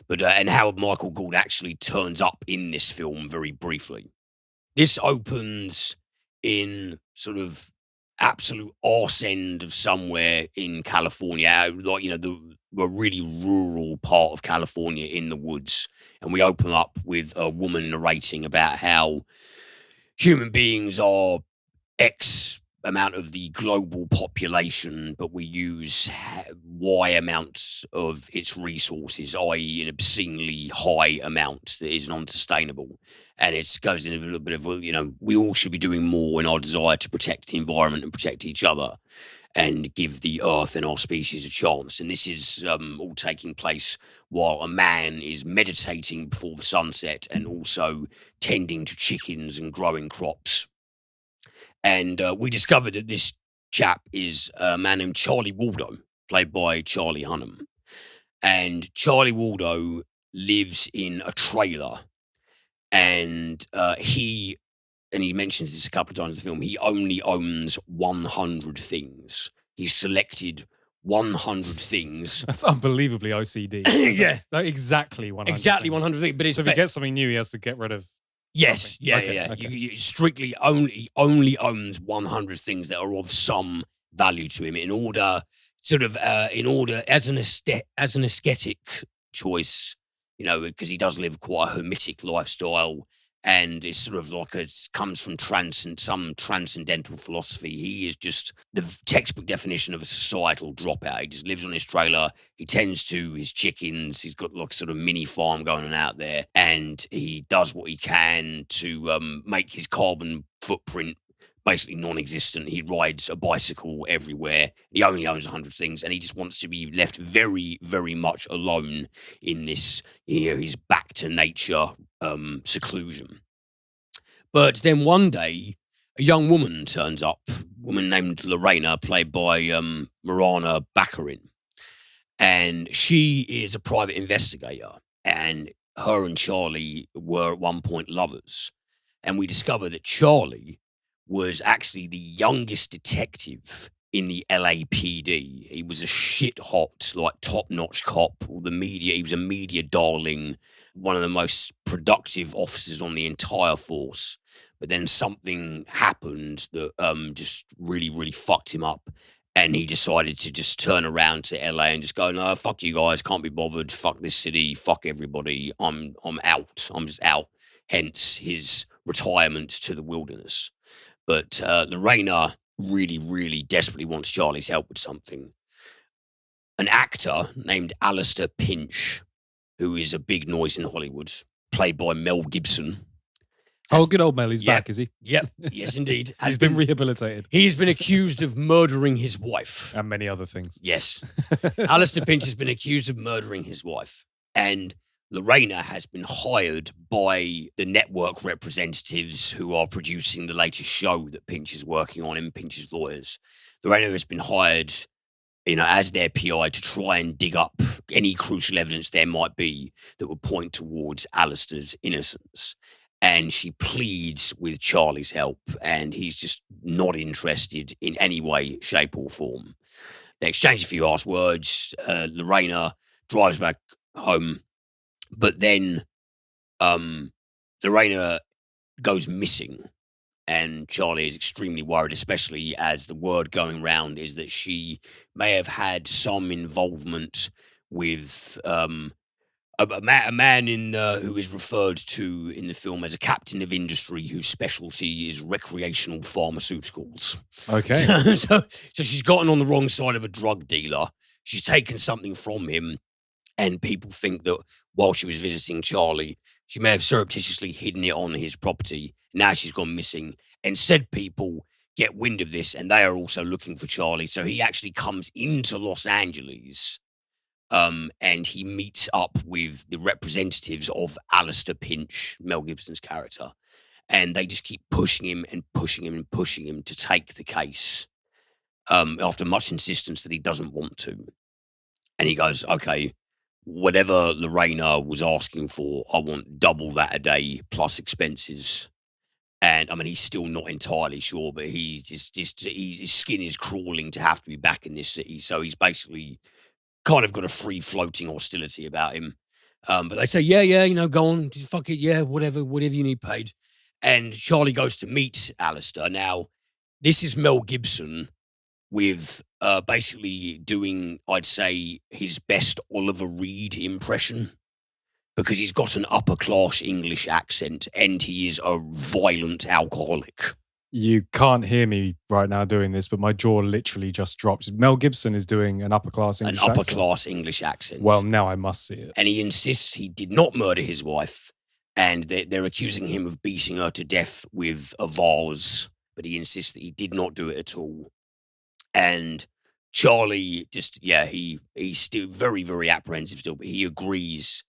[SPEAKER 2] But and Howard Michael Gould actually turns up in this film very briefly. This opens in sort of absolute arse end of somewhere in California, like, a really rural part of California in the woods. And we open up with a woman narrating about how human beings are X amount of the global population, but we use Y amounts of its resources, i.e. an obscenely high amount that is non-sustainable. And it goes in a little bit of, we all should be doing more in our desire to protect the environment and protect each other and give the earth and our species a chance. And this is all taking place while a man is meditating before the sunset and also tending to chickens and growing crops. And we discovered that this chap is a man named Charlie Waldo, played by Charlie Hunnam. And Charlie Waldo lives in a trailer. And he mentions this a couple of times in the film, he only owns 100 things. He's selected 100 things.
[SPEAKER 1] That's unbelievably OCD.
[SPEAKER 2] Yeah.
[SPEAKER 1] Exactly 100
[SPEAKER 2] Exactly 100 things. But
[SPEAKER 1] so if he gets something new, he has to get rid of
[SPEAKER 2] Yes,
[SPEAKER 1] something.
[SPEAKER 2] yeah. You strictly only owns 100 things that are of some value to him in order as an aesthetic choice, because he does live quite a hermitic lifestyle, and it's sort of like it comes from some transcendental philosophy. He is just the textbook definition of a societal dropout. He just lives on his trailer. He tends to his chickens. He's got like sort of mini farm going on out there, and he does what he can to make his carbon footprint basically non-existent. He rides a bicycle everywhere. He only owns 100 things, and he just wants to be left very, very much alone in this, his back to nature seclusion. But then one day, a young woman turns up, a woman named Lorena, played by Marana Baccarin. And she is a private investigator, and her and Charlie were at one point lovers. And we discover that Charlie was actually the youngest detective in the LAPD. He was a shit hot, like top-notch cop. He was a media darling, one of the most productive officers on the entire force. But then something happened that just really, really fucked him up. And he decided to just turn around to LA and just go, no, fuck you guys, can't be bothered, fuck this city, fuck everybody, I'm out, I'm just out. Hence his retirement to the wilderness. But Lorena really, really desperately wants Charlie's help with something. An actor named Alistair Pinch, who is a big noise in Hollywood, played by Mel Gibson,
[SPEAKER 1] Oh, good old Mel. He's back, is he?
[SPEAKER 2] Yep. Yes, indeed.
[SPEAKER 1] He's been rehabilitated.
[SPEAKER 2] He has been accused of murdering his wife.
[SPEAKER 1] And many other things.
[SPEAKER 2] Yes. Alistair Pinch has been accused of murdering his wife. And Lorena has been hired by the network representatives who are producing the latest show that Pinch is working on in Pinch's Lawyers. Lorena has been hired, as their PI to try and dig up any crucial evidence there might be that would point towards Alistair's innocence. And she pleads with Charlie's help, and he's just not interested in any way, shape, or form. They exchange a few harsh words. Lorena drives back home, but then Lorena goes missing, and Charlie is extremely worried, especially as the word going round is that she may have had some involvement with a man who is referred to in the film as a captain of industry whose specialty is recreational pharmaceuticals.
[SPEAKER 1] Okay.
[SPEAKER 2] So she's gotten on the wrong side of a drug dealer. She's taken something from him, and people think that while she was visiting Charlie, she may have surreptitiously hidden it on his property. Now she's gone missing, and said people get wind of this, and they are also looking for Charlie. So he actually comes into Los Angeles. And he meets up with the representatives of Alistair Pinch, Mel Gibson's character, and they just keep pushing him and pushing him and pushing him to take the case after much insistence that he doesn't want to. And he goes, okay, whatever Lorena was asking for, I want double that a day plus expenses. And I mean, he's still not entirely sure, but he's his skin is crawling to have to be back in this city. So he's basically kind of got a free-floating hostility about him. But they say, go on, just fuck it, whatever you need paid. And Charlie goes to meet Alistair. Now, this is Mel Gibson with basically doing, I'd say, his best Oliver Reed impression, because he's got an upper-class English accent and he is a violent alcoholic.
[SPEAKER 1] You can't hear me right now doing this, but my jaw literally just dropped. Mel Gibson is doing an upper-class English accent.
[SPEAKER 2] An upper-class English accent.
[SPEAKER 1] Well, now I must see it.
[SPEAKER 2] And he insists he did not murder his wife, and they're accusing him of beating her to death with a vase, but he insists that he did not do it at all. And Charlie just, he's still very, very apprehensive still, but he agrees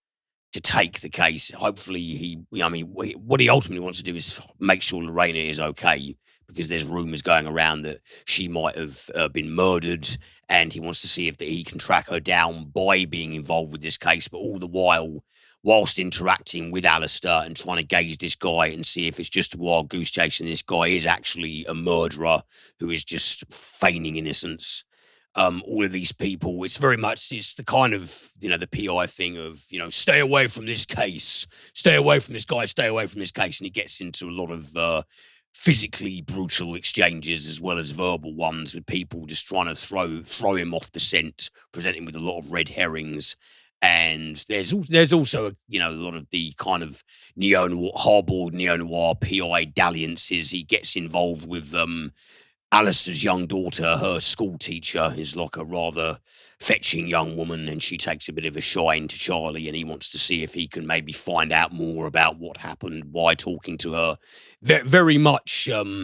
[SPEAKER 2] to take the case. Hopefully what he ultimately wants to do is make sure Lorena is okay, because there's rumors going around that she might have been murdered, and he wants to see if he can track her down by being involved with this case. But all the while, whilst interacting with Alistair and trying to gauge this guy and see if it's just a wild goose chase and this guy is actually a murderer who is just feigning innocence. All of these people, it's the kind of, the PI thing of, stay away from this case, stay away from this guy, stay away from this case. And he gets into a lot of physically brutal exchanges as well as verbal ones with people just trying to throw him off the scent, present him with a lot of red herrings. And there's also, a lot of the kind of hardboiled neo-noir PI dalliances. He gets involved with Alistair's young daughter. Her school teacher is like a rather fetching young woman, and she takes a bit of a shine to Charlie, and he wants to see if he can maybe find out more about what happened by talking to her. Very much, your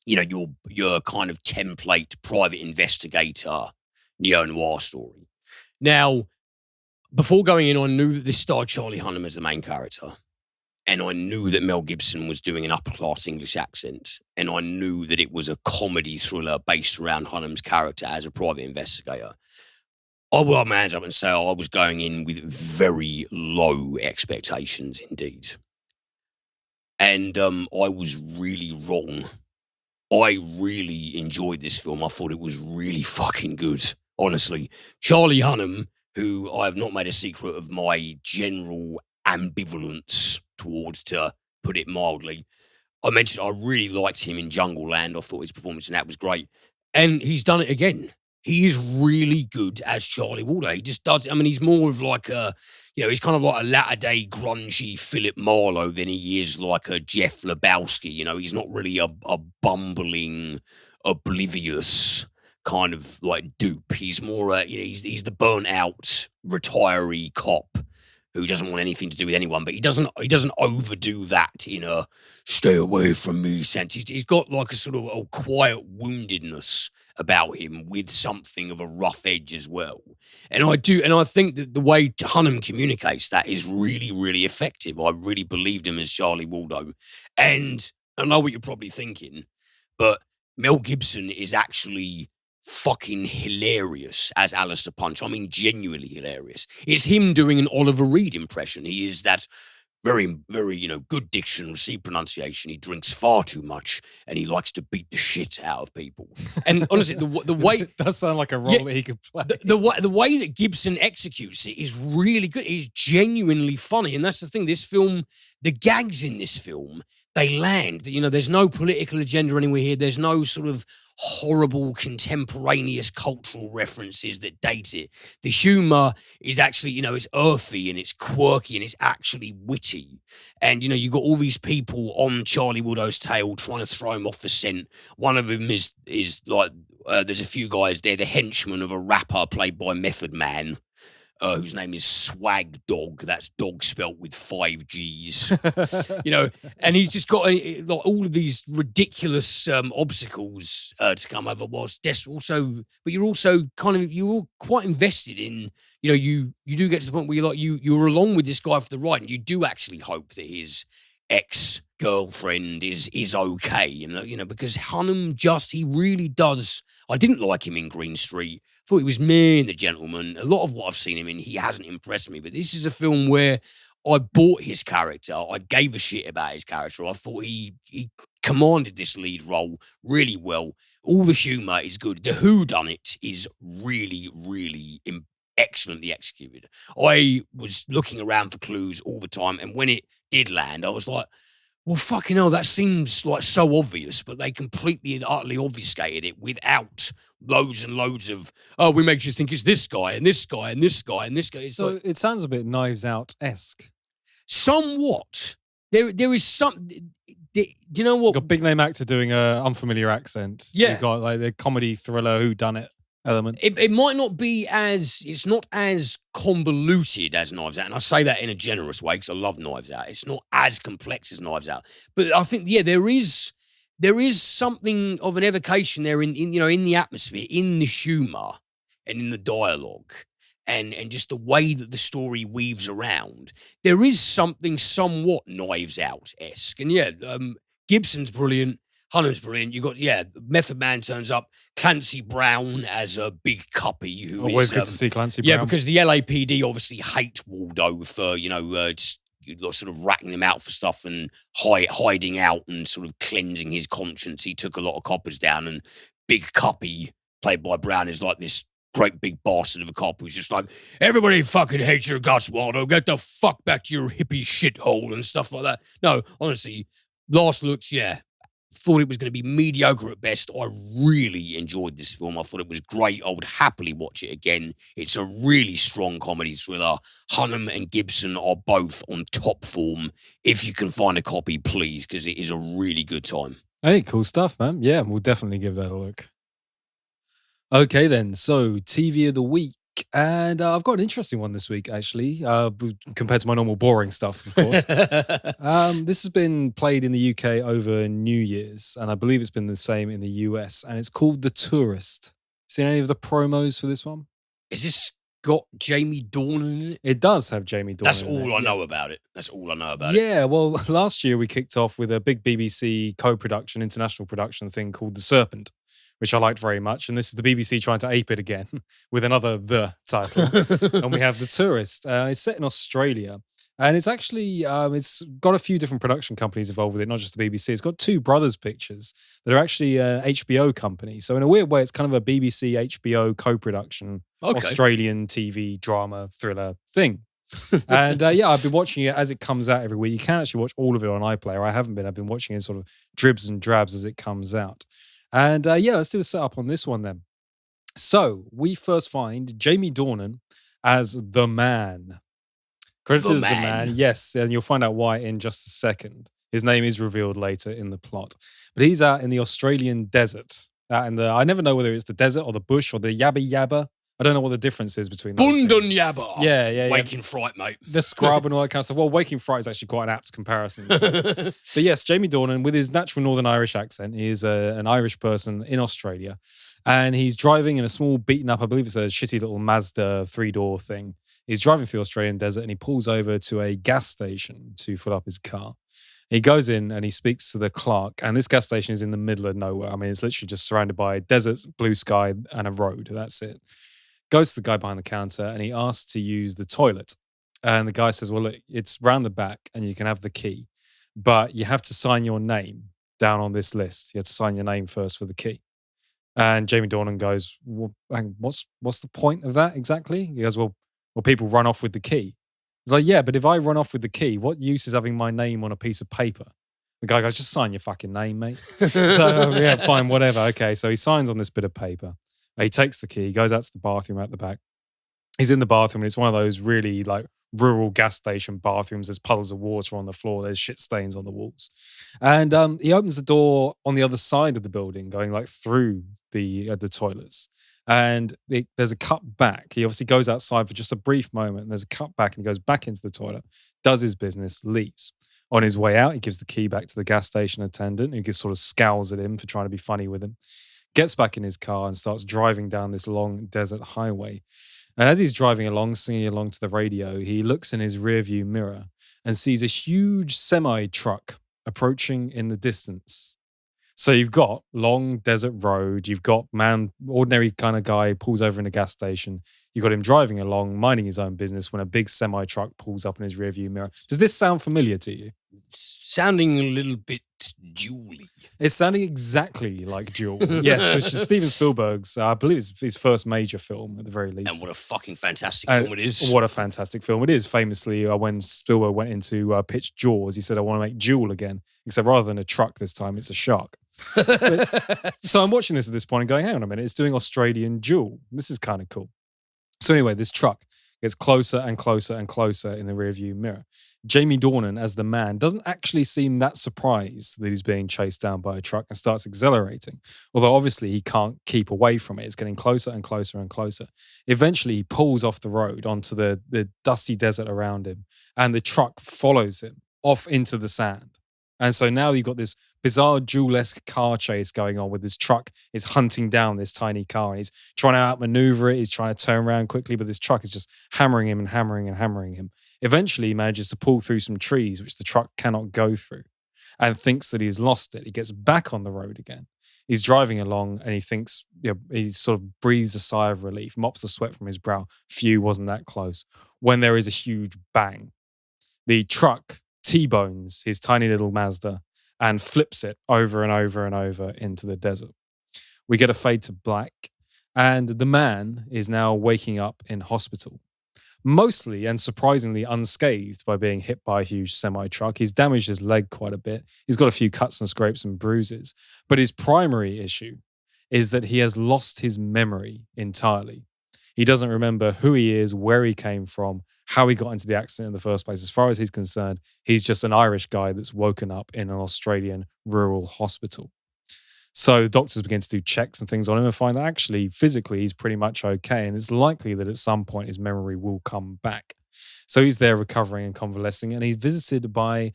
[SPEAKER 2] kind of template private investigator neo-noir story. Now, before going in, I knew that this starred Charlie Hunnam as the main character. And I knew that Mel Gibson was doing an upper-class English accent. And I knew that it was a comedy thriller based around Hunnam's character as a private investigator. I will have my hands up and say I was going in with very low expectations indeed. And I was really wrong. I really enjoyed this film. I thought it was really fucking good, honestly. Charlie Hunnam, who I have not made a secret of my general ambivalence towards, to put it mildly. I mentioned I really liked him in Jungle Land. I thought his performance in that was great. And he's done it again. He is really good as Charlie Waldo. He just does. I mean, he's more of like he's kind of like a latter-day grungy Philip Marlowe than he is like a Jeff Lebowski. He's not really a bumbling, oblivious kind of like dupe. He's more, he's the burnt-out retiree cop who doesn't want anything to do with anyone, but he doesn't overdo that in a stay away from me sense. He's got like a sort of a quiet woundedness about him with something of a rough edge as well. And I think that the way Hunnam communicates that is really, really effective. I really believed him as Charlie Waldo. And I know what you're probably thinking, but Mel Gibson is actually fucking hilarious as Alistair Punch. I mean, genuinely hilarious. It's him doing an Oliver Reed impression. He is that very, very, good diction, received pronunciation. He drinks far too much and he likes to beat the shit out of people. And honestly, the way...
[SPEAKER 1] It does sound like a role that he could play.
[SPEAKER 2] The way that Gibson executes it is really good. It's genuinely funny. And that's the thing. This film, the gags in this film, they land. There's no political agenda anywhere here. There's no sort of horrible contemporaneous cultural references that date it. The humor is actually, it's earthy and it's quirky and it's actually witty. And, you got all these people on Charlie Waldo's tail trying to throw him off the scent. One of them is like, there's a few guys there, the henchman of a rapper played by Method Man, whose name is Swag Dog. That's dog spelt with 5 G's. And he's just got like all of these ridiculous obstacles to come over. Whilst also, but you're also you're quite invested in. You do get to the point where you're along with this guy for the ride, and you do actually hope that his ex-girlfriend is okay, because Hunnam he really does. I didn't like him in Green Street. Thought he was me in The Gentleman. A lot of what I've seen him in, he hasn't impressed me. But this is a film where I bought his character. I gave a shit about his character. I thought he commanded this lead role really well. All the humour is good. The whodunit is really, really excellently executed. I was looking around for clues all the time, and when it did land, I was like, well, fucking hell, that seems like so obvious, but they completely and utterly obfuscated it without loads and loads of, we make you think it's this guy and this guy and this guy and this guy.
[SPEAKER 1] So it sounds a bit Knives Out-esque.
[SPEAKER 2] Somewhat. There is some... Do you know what?
[SPEAKER 1] You've got a big name actor doing an unfamiliar accent.
[SPEAKER 2] Yeah.
[SPEAKER 1] You've got like the comedy thriller whodunit element.
[SPEAKER 2] It might not be it's not as convoluted as Knives Out, and I say that in a generous way because I love Knives Out. It's not as complex as Knives Out, but I think there is something of an evocation there in the atmosphere, in the humor, and in the dialogue, and just the way that the story weaves around. There is something somewhat Knives Out-esque, and Gibson's brilliant. Hunnam's brilliant. You got Method Man turns up. Clancy Brown as a big cuppy who
[SPEAKER 1] always
[SPEAKER 2] is
[SPEAKER 1] good to see Clancy Brown.
[SPEAKER 2] Yeah, because the LAPD obviously hate Waldo for sort of ratting him out for stuff and hiding out and sort of cleansing his conscience. He took a lot of coppers down, and Big Cuppy, played by Brown, is like this great big bastard of a cop who's just like, everybody fucking hates your guts, Waldo. Get the fuck back to your hippie shithole and stuff like that. No, honestly, last looks, thought it was going to be mediocre at best. I really enjoyed this film. I thought it was great. I would happily watch it again. It's a really strong comedy thriller. Hunnam and Gibson are both on top form. If you can find a copy, please, because it is a really good time.
[SPEAKER 1] Hey, cool stuff, man. Yeah, we'll definitely give that a look. Okay, then. So, TV of the week. And I've got an interesting one this week, actually, compared to my normal boring stuff, of course. This has been played in the UK over New Year's, and I believe it's been the same in the US, and it's called The Tourist. Seen any of the promos for this one?
[SPEAKER 2] Is this got Jamie Dornan in it?
[SPEAKER 1] It does have Jamie Dornan.
[SPEAKER 2] That's all I know about it. That's all I know about it.
[SPEAKER 1] Yeah, well, last year we kicked off with a big BBC co-production, international production thing called The Serpent, which I liked very much. And this is the BBC trying to ape it again with another The title. And we have The Tourist. It's set in Australia. And it's actually, it's got a few different production companies involved with it, not just the BBC. It's got Two Brothers Pictures that are actually an HBO company. So in a weird way, it's kind of a BBC HBO co-production Australian TV drama thriller thing. And I've been watching it as it comes out every week. You can actually watch all of it on iPlayer. I haven't been. I've been watching it sort of dribs and drabs as it comes out. And let's do the setup on this one then. So we first find Jamie Dornan as the man. Credited as the man, yes, and you'll find out why in just a second. His name is revealed later in the plot. But he's out in the Australian desert. I never know whether it's the desert or the bush or the yabba yabba I don't know what the difference is between those things.
[SPEAKER 2] Bundunyaba.
[SPEAKER 1] Yeah.
[SPEAKER 2] Waking fright, mate.
[SPEAKER 1] The scrub and all that kind of stuff. Well, Waking Fright is actually quite an apt comparison. But yes, Jamie Dornan, with his natural Northern Irish accent, he is an Irish person in Australia. And he's driving in a small beaten up, I believe it's a shitty little Mazda 3-door thing. He's driving through the Australian desert and he pulls over to a gas station to fill up his car. He goes in and he speaks to the clerk, and this gas station is in the middle of nowhere. I mean, it's literally just surrounded by deserts, blue sky, and a road. That's it. Goes to the guy behind the counter and he asks to use the toilet. And the guy says, well, look, it's round the back and you can have the key, but you have to sign your name down on this list. You have to sign your name first for the key. And Jamie Dornan goes, well, what's the point of that exactly? He goes, well, people run off with the key. He's like, yeah, but if I run off with the key, what use is having my name on a piece of paper? The guy goes, just sign your fucking name, mate. So, yeah, fine, whatever. Okay, so he signs on this bit of paper. He takes the key, he goes out to the bathroom at the back. He's in the bathroom and it's one of those really like rural gas station bathrooms. There's puddles of water on the floor. There's shit stains on the walls. And he opens the door on the other side of the building, going like through the toilets. And there's a cut back. He obviously goes outside for just a brief moment and there's a cut back and he goes back into the toilet, does his business, leaves. On his way out, he gives the key back to the gas station attendant who just sort of scowls at him for trying to be funny with him. Gets back in his car and starts driving down this long desert highway. And as he's driving along, singing along to the radio, he looks in his rearview mirror and sees a huge semi-truck approaching in the distance. So you've got long desert road, you've got ordinary kind of guy pulls over in a gas station, you've got him driving along, minding his own business when a big semi-truck pulls up in his rearview mirror. Does this sound familiar to you?
[SPEAKER 2] Sounding a little bit Duel-y.
[SPEAKER 1] It's sounding exactly like Duel. Yes, which is Steven Spielberg's, I believe it's his first major film at the very least.
[SPEAKER 2] And what a fucking fantastic film it is.
[SPEAKER 1] What a fantastic film it is. Famously, when Spielberg went into pitch Jaws, he said, I want to make Duel again. Except rather than a truck this time, it's a shark. So I'm watching this at this point and going, hang on a minute, it's doing Australian Duel. This is kind of cool. So anyway, this truck gets closer and closer and closer in the rearview mirror. Jamie Dornan, as the man, doesn't actually seem that surprised that he's being chased down by a truck and starts accelerating. Although obviously he can't keep away from it. It's getting closer and closer and closer. Eventually he pulls off the road onto the dusty desert around him and the truck follows him off into the sand. And so now you've got this bizarre Duel-esque car chase going on with this truck is hunting down this tiny car and he's trying to outmaneuver it. He's trying to turn around quickly, but this truck is just hammering him and hammering and hammering him. Eventually he manages to pull through some trees, which the truck cannot go through, and thinks that he's lost it. He gets back on the road again. He's driving along and he thinks, he sort of breathes a sigh of relief, mops the sweat from his brow. Phew, wasn't that close. When there is a huge bang. The truck T-bones his tiny little Mazda and flips it over and over and over into the desert. We get a fade to black, and the man is now waking up in hospital. Mostly and surprisingly unscathed by being hit by a huge semi-truck. He's damaged his leg quite a bit. He's got a few cuts and scrapes and bruises. But his primary issue is that he has lost his memory entirely. He doesn't remember who he is, where he came from, how he got into the accident in the first place. As far as he's concerned, he's just an Irish guy that's woken up in an Australian rural hospital. So the doctors begin to do checks and things on him and find that actually physically he's pretty much okay. And it's likely that at some point his memory will come back. So he's there recovering and convalescing, and he's visited by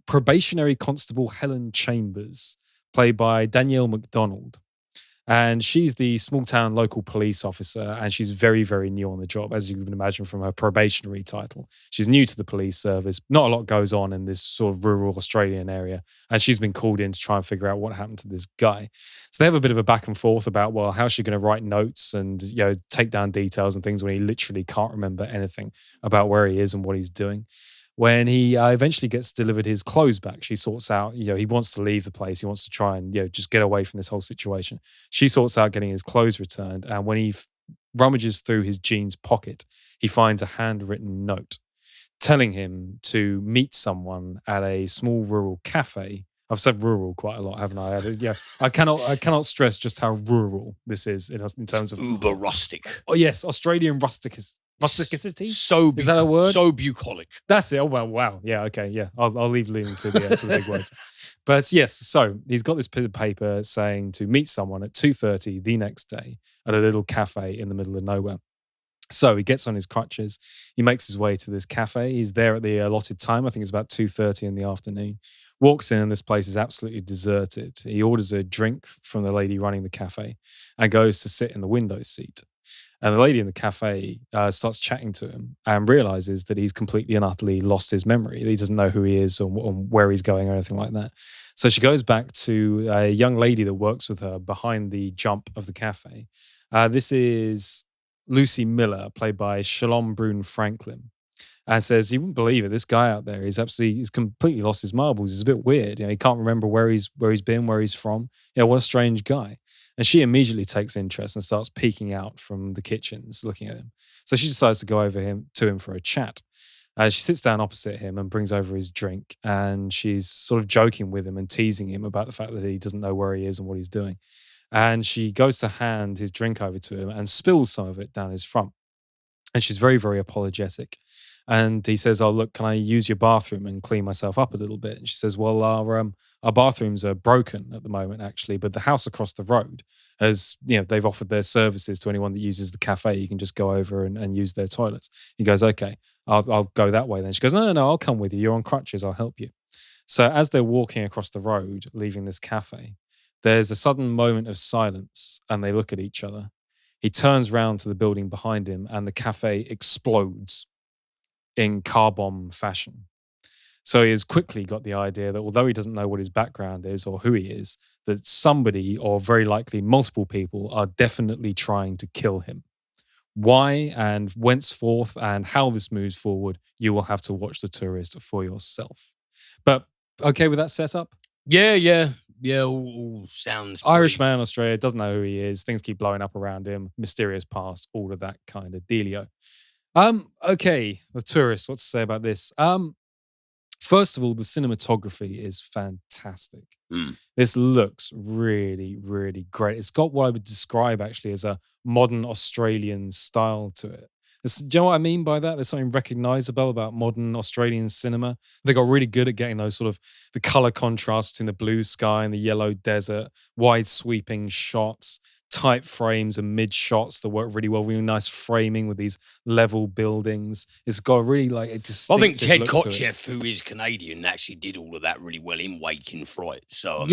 [SPEAKER 1] probationary constable Helen Chambers, played by Danielle MacDonald. And she's the small town local police officer, and she's very, very new on the job, as you can imagine from her probationary title. She's new to the police service. Not a lot goes on in this sort of rural Australian area, and she's been called in to try and figure out what happened to this guy. So they have a bit of a back and forth about, well, how's she going to write notes and take down details and things when he literally can't remember anything about where he is and what he's doing. When he eventually gets delivered his clothes back, she sorts out, he wants to leave the place. He wants to try and, just get away from this whole situation. She sorts out getting his clothes returned. And when he rummages through his jeans pocket, he finds a handwritten note telling him to meet someone at a small rural cafe. I've said rural quite a lot, haven't I? I cannot stress just how rural this is in terms of
[SPEAKER 2] uber rustic.
[SPEAKER 1] Oh yes, Australian rusticity.
[SPEAKER 2] Is
[SPEAKER 1] that a word?
[SPEAKER 2] So bucolic.
[SPEAKER 1] That's it. Oh well, wow. Yeah, okay, yeah. I'll leave leaning to the big words. But yes, so he's got this bit of paper saying to meet someone at 2:30 the next day at a little cafe in the middle of nowhere. So he gets on his crutches. He makes his way to this cafe. He's there at the allotted time. I think it's about 2:30 in the afternoon. Walks in and this place is absolutely deserted. He orders a drink from the lady running the cafe and goes to sit in the window seat. And the lady in the cafe starts chatting to him and realizes that he's completely and utterly lost his memory. He doesn't know who he is or where he's going or anything like that. So she goes back to a young lady that works with her behind the jump of the cafe. This is Lucy Miller, played by Shalom Brune Franklin, and says, "You wouldn't believe it. This guy out there, he's completely lost his marbles. He's a bit weird. He can't remember where he's been, where he's from. What a strange guy." And she immediately takes interest and starts peeking out from the kitchens, looking at him. So she decides to go over to him for a chat. She sits down opposite him and brings over his drink, and she's sort of joking with him and teasing him about the fact that he doesn't know where he is and what he's doing. And she goes to hand his drink over to him and spills some of it down his front. And she's very, very apologetic. And he says, "Oh, look, can I use your bathroom and clean myself up a little bit?" And she says, "Well, our bathrooms are broken at the moment, actually, but the house across the road has, they've offered their services to anyone that uses the cafe. You can just go over and use their toilets." He goes, "Okay, I'll go that way then." She goes, No, I'll come with you. You're on crutches. I'll help you." So as they're walking across the road, leaving this cafe, there's a sudden moment of silence and they look at each other. He turns round to the building behind him and the cafe explodes in car bomb fashion. So he has quickly got the idea that although he doesn't know what his background is or who he is, that somebody, or very likely multiple people, are definitely trying to kill him. Why and whence forth and how this moves forward, you will have to watch The Tourist for yourself. But okay with that setup?
[SPEAKER 2] Yeah, all sounds
[SPEAKER 1] Irish man, Australia, doesn't know who he is. Things keep blowing up around him. Mysterious past, all of that kind of dealio. Okay, The Tourist, what to say about this? First of all, the cinematography is fantastic. This looks really, really great. It's got what I would describe actually as a modern Australian style to it. Do you know what I mean by that? There's something recognizable about modern Australian cinema. They got really good at getting those sort of the color contrast between the blue sky and the yellow desert, wide sweeping shots, tight frames and mid shots that work really well. Really nice framing with these level buildings. It's got a really a distinctive
[SPEAKER 2] Ted
[SPEAKER 1] look to it.
[SPEAKER 2] Kotcheff, who is Canadian, actually did all of that really well in Waking Fright. So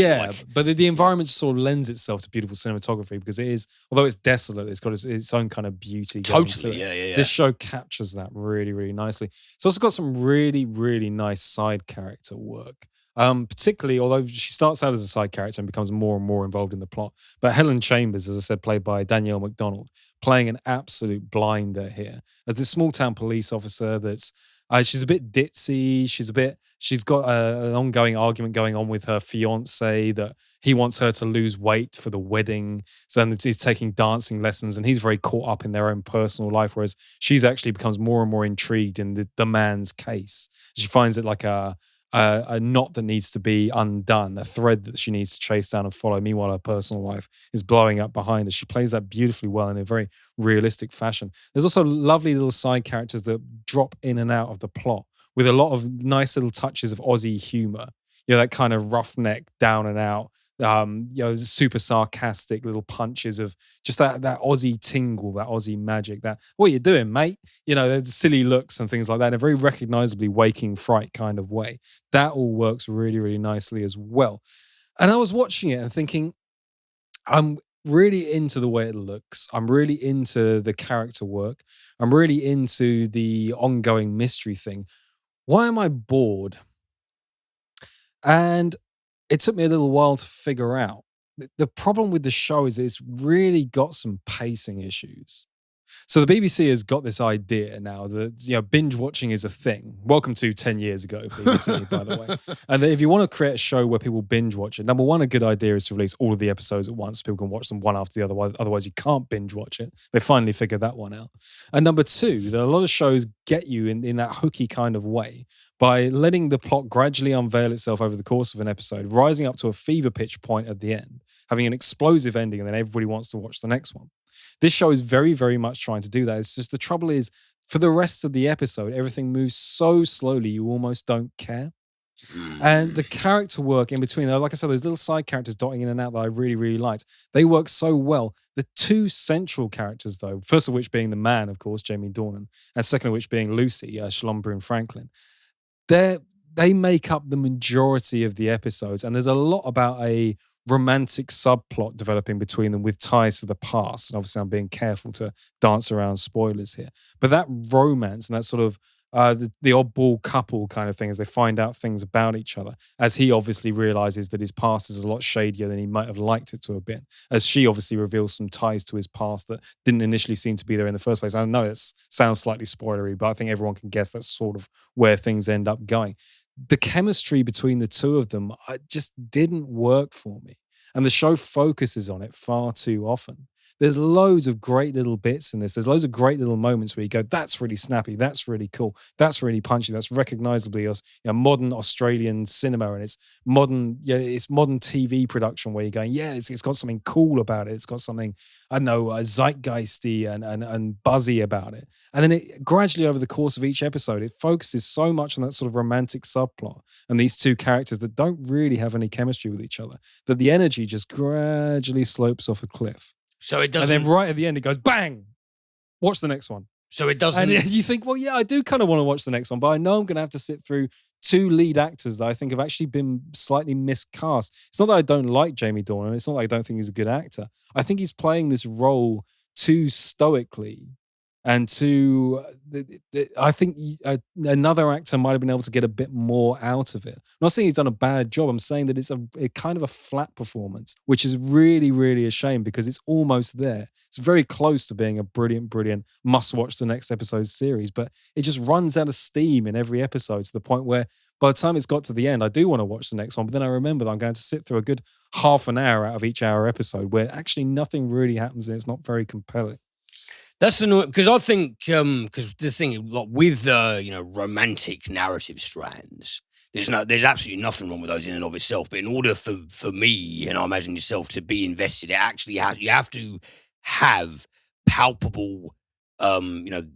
[SPEAKER 1] but the environment sort of lends itself to beautiful cinematography because it is, although it's desolate, it's got its own kind of beauty.
[SPEAKER 2] Totally,
[SPEAKER 1] going to it.
[SPEAKER 2] yeah.
[SPEAKER 1] This show captures that really, really nicely. It's also got some really, really nice side character work. Particularly, although she starts out as a side character and becomes more and more involved in the plot. But Helen Chambers, as I said, played by Danielle MacDonald, playing an absolute blinder here. As this small town police officer that's, she's a bit ditzy. She's got an ongoing argument going on with her fiance that he wants her to lose weight for the wedding. So then he's taking dancing lessons and he's very caught up in their own personal life, whereas she's actually becomes more and more intrigued in the man's case. She finds it like a knot that needs to be undone, a thread that she needs to chase down and follow. Meanwhile, her personal life is blowing up behind her. She plays that beautifully well in a very realistic fashion. There's also lovely little side characters that drop in and out of the plot with a lot of nice little touches of Aussie humor. That kind of roughneck, down and out, super sarcastic little punches of just that Aussie tingle, that Aussie magic, that "what you doing, mate?" The silly looks and things like that in a very recognizably Waking Fright kind of way. That all works really, really nicely as well. And I was watching it and thinking, I'm really into the way it looks. I'm really into the character work. I'm really into the ongoing mystery thing. Why am I bored? And it took me a little while to figure out. The problem with the show is it's really got some pacing issues. So the BBC has got this idea now that binge watching is a thing. Welcome to 10 years ago, BBC, by the way. And that if you want to create a show where people binge watch it, number one, a good idea is to release all of the episodes at once. People can watch them one after the other. Otherwise, you can't binge watch it. They finally figured that one out. And number two, that a lot of shows get you in that hooky kind of way by letting the plot gradually unveil itself over the course of an episode, rising up to a fever pitch point at the end, having an explosive ending, and then everybody wants to watch the next one. This show is very, very much trying to do that. It's just the trouble is, for the rest of the episode, everything moves so slowly you almost don't care. And the character work in between, like I said, those little side characters dotting in and out that I really, really liked. They work so well. The two central characters, though, first of which being the man, of course, Jamie Dornan, and second of which being Lucy, Shalom Franklin, they make up the majority of the episodes. And there's a lot about a romantic subplot developing between them with ties to the past. And obviously I'm being careful to dance around spoilers here. But that romance and that sort of the oddball couple kind of thing as they find out things about each other, as he obviously realizes that his past is a lot shadier than he might have liked it to have been, as she obviously reveals some ties to his past that didn't initially seem to be there in the first place. I know it sounds slightly spoilery, but I think everyone can guess that's sort of where things end up going. The chemistry between the two of them just didn't work for me. And the show focuses on it far too often. There's loads of great little bits in this. There's loads of great little moments where you go, that's really snappy. That's really cool. That's really punchy. That's recognizably modern Australian cinema. And it's modern TV production where you're going, it's got something cool about it. It's got something, I don't know, zeitgeisty and buzzy about it. And then it gradually over the course of each episode, it focuses so much on that sort of romantic subplot and these two characters that don't really have any chemistry with each other, that the energy just gradually slopes off a cliff.
[SPEAKER 2] So it doesn't.
[SPEAKER 1] And then right at the end, it goes bang. Watch the next one.
[SPEAKER 2] So it doesn't.
[SPEAKER 1] And you think, well, yeah, I do kind of want to watch the next one, but I know I'm going to have to sit through two lead actors that I think have actually been slightly miscast. It's not that I don't like Jamie Dornan. It's not that I don't think he's a good actor. I think he's playing this role too stoically. And I think another actor might have been able to get a bit more out of it. I'm not saying he's done a bad job. I'm saying that it's a kind of a flat performance, which is really, really a shame because it's almost there. It's very close to being a brilliant, brilliant must-watch the next episode series, but it just runs out of steam in every episode to the point where by the time it's got to the end, I do want to watch the next one, but then I remember that I'm going to sit through a good half an hour out of each hour episode where actually nothing really happens and it's not very compelling.
[SPEAKER 2] That's annoying because I think because the thing like with romantic narrative strands, there's absolutely nothing wrong with those in and of itself. But in order for me and I imagine yourself to be invested, it actually you have to have palpable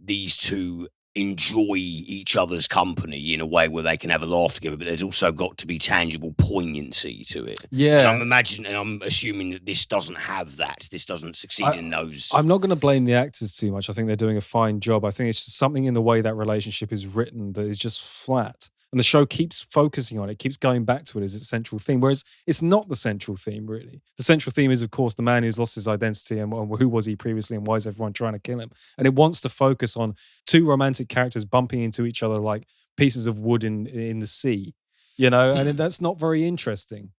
[SPEAKER 2] these two enjoy each other's company in a way where they can have a laugh together, but there's also got to be tangible poignancy to it.
[SPEAKER 1] Yeah.
[SPEAKER 2] And I'm assuming that this doesn't have that. This doesn't succeed in those.
[SPEAKER 1] I'm not going to blame the actors too much. I think they're doing a fine job. I think it's just something in the way that relationship is written that is just flat. And the show keeps focusing on it, keeps going back to it as its central theme, whereas it's not the central theme, really. The central theme is, of course, the man who's lost his identity and who was he previously and why is everyone trying to kill him? And it wants to focus on two romantic characters bumping into each other like pieces of wood in the sea, and that's not very interesting.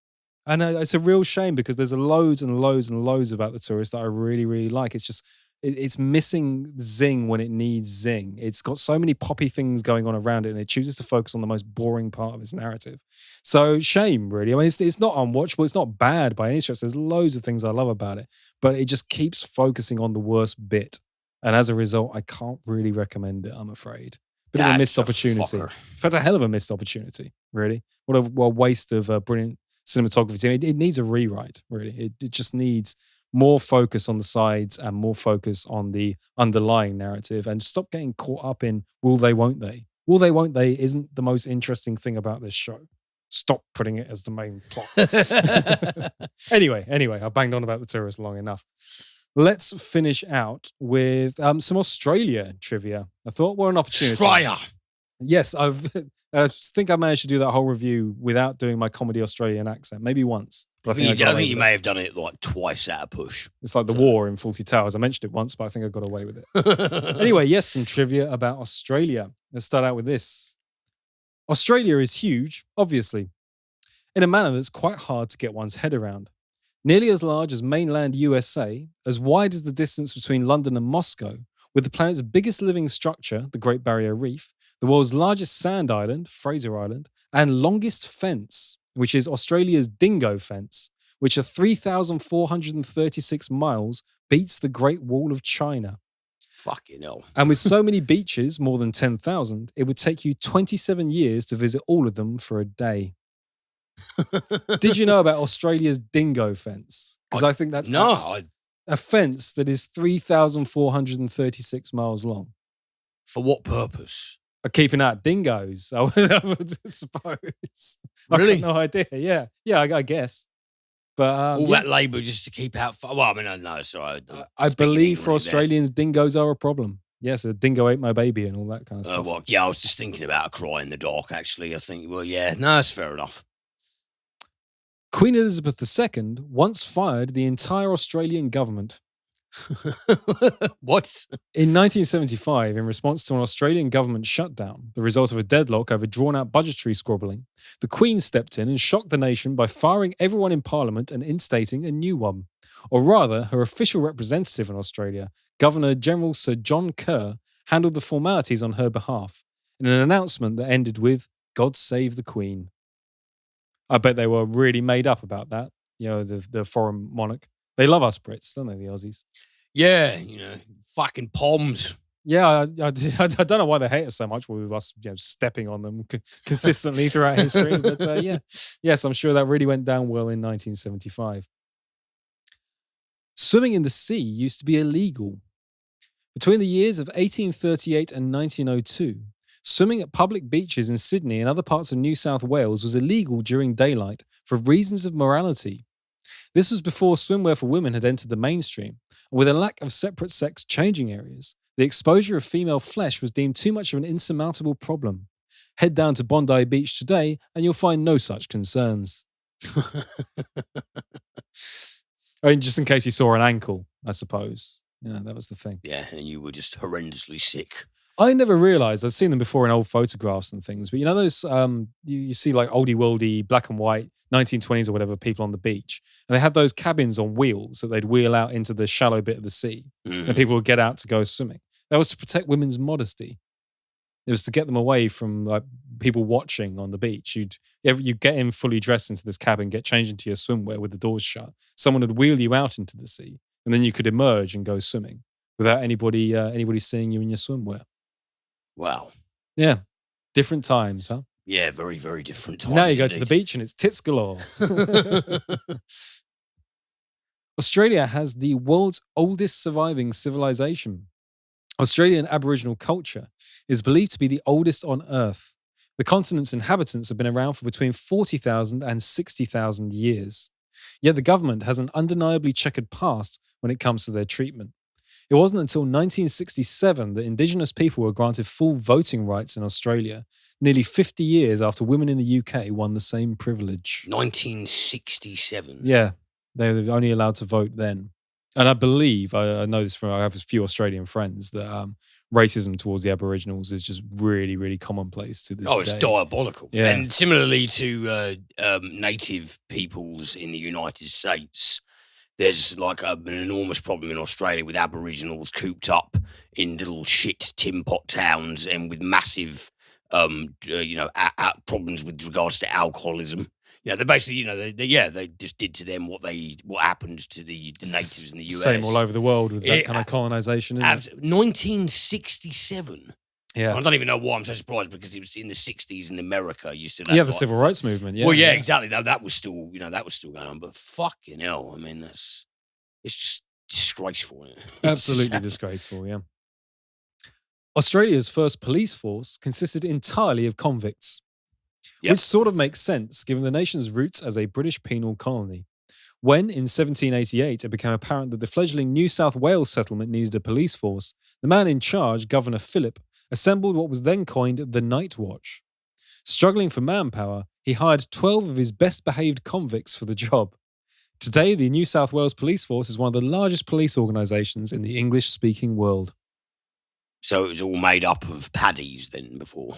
[SPEAKER 1] And it's a real shame because there's loads and loads and loads about the tourist that I really, really like. It's just... it's missing zing when it needs zing. It's got so many poppy things going on around it and it chooses to focus on the most boring part of its narrative. So shame, really. I mean, it's not unwatchable. It's not bad by any stretch. There's loads of things I love about it, but it just keeps focusing on the worst bit. And as a result, I can't really recommend it, I'm afraid. Bit of a missed opportunity. In fact, a hell of a missed opportunity, really. What a waste of a brilliant cinematography team. It needs a rewrite, really. It just needs more focus on the sides and more focus on the underlying narrative and stop getting caught up in will they, won't they? Will they, won't they isn't the most interesting thing about this show. Stop putting it as the main plot. Anyway, I banged on about the tourist long enough. Let's finish out with some Australia trivia. I thought what an opportunity.
[SPEAKER 2] Australia.
[SPEAKER 1] Yes, I think I managed to do that whole review without doing my comedy Australian accent. Maybe once. But
[SPEAKER 2] I think you may have done it like twice at a push.
[SPEAKER 1] It's like the war in Fawlty Towers. I mentioned it once, but I think I got away with it. Anyway, yes, some trivia about Australia. Let's start out with this. Australia is huge, obviously, in a manner that's quite hard to get one's head around. Nearly as large as mainland USA, as wide as the distance between London and Moscow, with the planet's biggest living structure, the Great Barrier Reef, the world's largest sand island, Fraser Island, and longest fence, which is Australia's Dingo Fence, which are 3,436 miles, beats the Great Wall of China.
[SPEAKER 2] Fucking hell.
[SPEAKER 1] And with so many beaches, more than 10,000, it would take you 27 years to visit all of them for a day. Did you know about Australia's Dingo Fence? Because I think that's a fence that is 3,436 miles long.
[SPEAKER 2] For what purpose?
[SPEAKER 1] Keeping out dingoes, I would suppose.
[SPEAKER 2] Really?
[SPEAKER 1] I've got no idea. Yeah. Yeah, I guess. But
[SPEAKER 2] All that labour just to keep out. Well, I mean, no, sorry.
[SPEAKER 1] I believe for Australians, dingoes are a problem. Yes, a dingo ate my baby and all that kind of stuff.
[SPEAKER 2] Well, yeah, I was just thinking about a cry in the dark, actually. I think, well, yeah, no, that's fair enough.
[SPEAKER 1] Queen Elizabeth II once fired the entire Australian government.
[SPEAKER 2] What?
[SPEAKER 1] In 1975, in response to an Australian government shutdown, the result of a deadlock over drawn-out budgetary squabbling, the Queen stepped in and shocked the nation by firing everyone in Parliament and instating a new one. Or rather, her official representative in Australia, Governor-General Sir John Kerr, handled the formalities on her behalf in an announcement that ended with, "God save the Queen." I bet they were really made up about that, the foreign monarch. They love us Brits, don't they, the Aussies?
[SPEAKER 2] Yeah, fucking poms.
[SPEAKER 1] Yeah, I don't know why they hate us so much with us stepping on them consistently throughout history. But yes, I'm sure that really went down well in 1975. Swimming in the sea used to be illegal. Between the years of 1838 and 1902, swimming at public beaches in Sydney and other parts of New South Wales was illegal during daylight for reasons of morality. This was before swimwear for women had entered the mainstream, and with a lack of separate sex changing areas, the exposure of female flesh was deemed too much of an insurmountable problem. Head down to Bondi Beach today and you'll find no such concerns. I mean, just in case you saw an ankle, I suppose. Yeah, that was the thing.
[SPEAKER 2] Yeah, and you were just horrendously sick.
[SPEAKER 1] I never realised, I'd seen them before in old photographs and things, but you know those, you see like oldie-worldy, black and white, 1920s or whatever, people on the beach, and they had those cabins on wheels that they'd wheel out into the shallow bit of the sea, and people would get out to go swimming. That was to protect women's modesty. It was to get them away from like people watching on the beach. You'd get in fully dressed into this cabin, get changed into your swimwear with the doors shut. Someone would wheel you out into the sea, and then you could emerge and go swimming without anybody seeing you in your swimwear.
[SPEAKER 2] Wow.
[SPEAKER 1] Yeah. Different times, huh?
[SPEAKER 2] Yeah, very, very different times.
[SPEAKER 1] Now you go to the beach and it's tits galore. Australia has the world's oldest surviving civilization. Australian Aboriginal culture is believed to be the oldest on Earth. The continent's inhabitants have been around for between 40,000 and 60,000 years. Yet the government has an undeniably checkered past when it comes to their treatment. It wasn't until 1967 that Indigenous people were granted full voting rights in Australia, nearly 50 years after women in the UK won the same privilege.
[SPEAKER 2] 1967?
[SPEAKER 1] Yeah, they were only allowed to vote then. And I believe, I know this from, I have a few Australian friends, that racism towards the Aboriginals is just really, really commonplace to this day.
[SPEAKER 2] Oh, it's diabolical.
[SPEAKER 1] Yeah.
[SPEAKER 2] And similarly to native peoples in the United States, there's like an enormous problem in Australia with Aboriginals cooped up in little shit tin pot towns and with massive, problems with regards to alcoholism. They basically, they just did to them what happened to the natives in the US.
[SPEAKER 1] Same all over the world with that kind of colonization, isn't it?
[SPEAKER 2] 1967.
[SPEAKER 1] Yeah.
[SPEAKER 2] I don't even know why I'm so surprised, because it was in the 60s in America. You still
[SPEAKER 1] had the civil rights movement. Yeah.
[SPEAKER 2] Well, yeah, exactly. That was still, going on. But fucking hell, I mean, it's just disgraceful. Isn't it?
[SPEAKER 1] Absolutely disgraceful. Yeah. Australia's first police force consisted entirely of convicts, which sort of makes sense given the nation's roots as a British penal colony. When, in 1788, it became apparent that the fledgling New South Wales settlement needed a police force, the man in charge, Governor Phillip, assembled what was then coined the Night Watch. Struggling for manpower, he hired 12 of his best-behaved convicts for the job. Today, the New South Wales Police Force is one of the largest police organisations in the English-speaking world.
[SPEAKER 2] So it was all made up of paddies then before?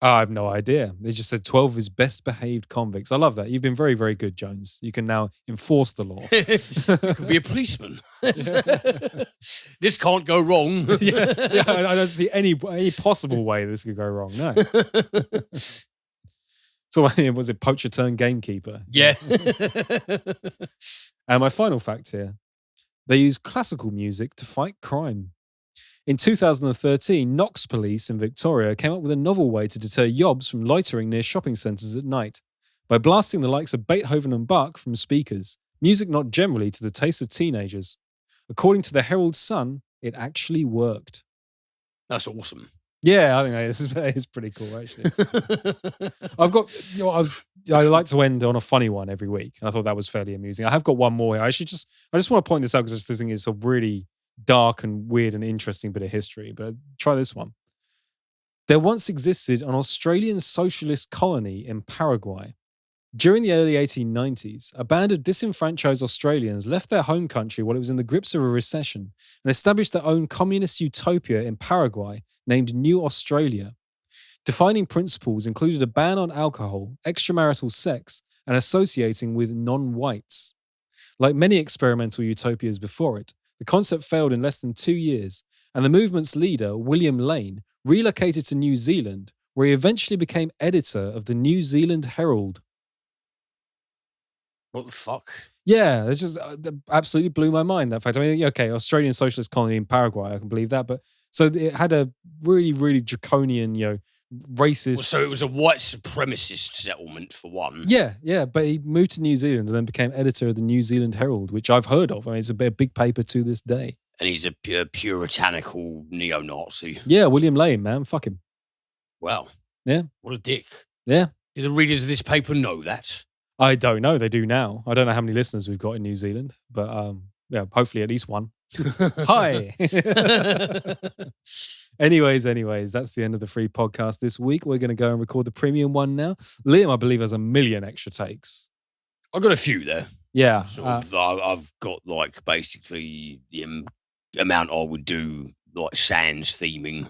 [SPEAKER 1] I have no idea. They just said 12 of his best-behaved convicts. I love that. You've been very, very good, Jones. You can now enforce the law.
[SPEAKER 2] You could be a policeman. This can't go wrong.
[SPEAKER 1] I don't see any possible way this could go wrong. No. So was it poacher turned gamekeeper?
[SPEAKER 2] Yeah.
[SPEAKER 1] And my final fact here. They use classical music to fight crime. In 2013, Knox Police in Victoria came up with a novel way to deter yobs from loitering near shopping centres at night by blasting the likes of Beethoven and Bach from speakers, music not generally to the taste of teenagers. According to the Herald Sun, it actually worked.
[SPEAKER 2] That's awesome.
[SPEAKER 1] Yeah, I think that is pretty cool, actually. I've got, I like to end on a funny one every week, and I thought that was fairly amusing. I have got one more here. I just want to point this out because this thing is a really dark and weird and interesting bit of history, but try this one. There once existed an Australian socialist colony in Paraguay. During the early 1890s, a band of disenfranchised Australians left their home country while it was in the grips of a recession and established their own communist utopia in Paraguay named New Australia. Defining principles included a ban on alcohol, extramarital sex, and associating with non-whites. Like many experimental utopias before it, the concept failed in less than 2 years, and the movement's leader, William Lane, relocated to New Zealand, where he eventually became editor of the New Zealand Herald.
[SPEAKER 2] What the fuck?
[SPEAKER 1] Yeah, it just absolutely blew my mind, that fact. I mean, okay, Australian socialist colony in Paraguay, I can believe that, but so it had a really, really draconian, racist...
[SPEAKER 2] Well, so it was a white supremacist settlement, for one.
[SPEAKER 1] Yeah, but he moved to New Zealand and then became editor of the New Zealand Herald, which I've heard of. I mean, it's a big paper to this day.
[SPEAKER 2] And he's a puritanical neo-Nazi.
[SPEAKER 1] Yeah, William Lane, man. Fuck him.
[SPEAKER 2] Wow.
[SPEAKER 1] Yeah.
[SPEAKER 2] What a dick.
[SPEAKER 1] Yeah.
[SPEAKER 2] Do the readers of this paper know that?
[SPEAKER 1] I don't know. They do now. I don't know how many listeners we've got in New Zealand, but hopefully at least one. Hi. Anyways, that's the end of the free podcast this week. We're going to go and record the premium one now. Liam, I believe, has a million extra takes.
[SPEAKER 2] I've got a few there.
[SPEAKER 1] Yeah.
[SPEAKER 2] I've got basically the amount I would do sans theming.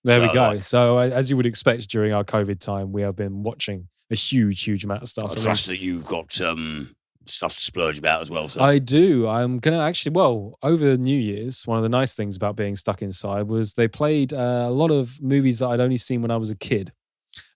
[SPEAKER 1] There we go. So as you would expect during our COVID time, we have been watching a huge amount of stuff.
[SPEAKER 2] I trust that you've got stuff to splurge about as well. So.
[SPEAKER 1] I do. I'm going to actually, over New Year's, one of the nice things about being stuck inside was they played a lot of movies that I'd only seen when I was a kid,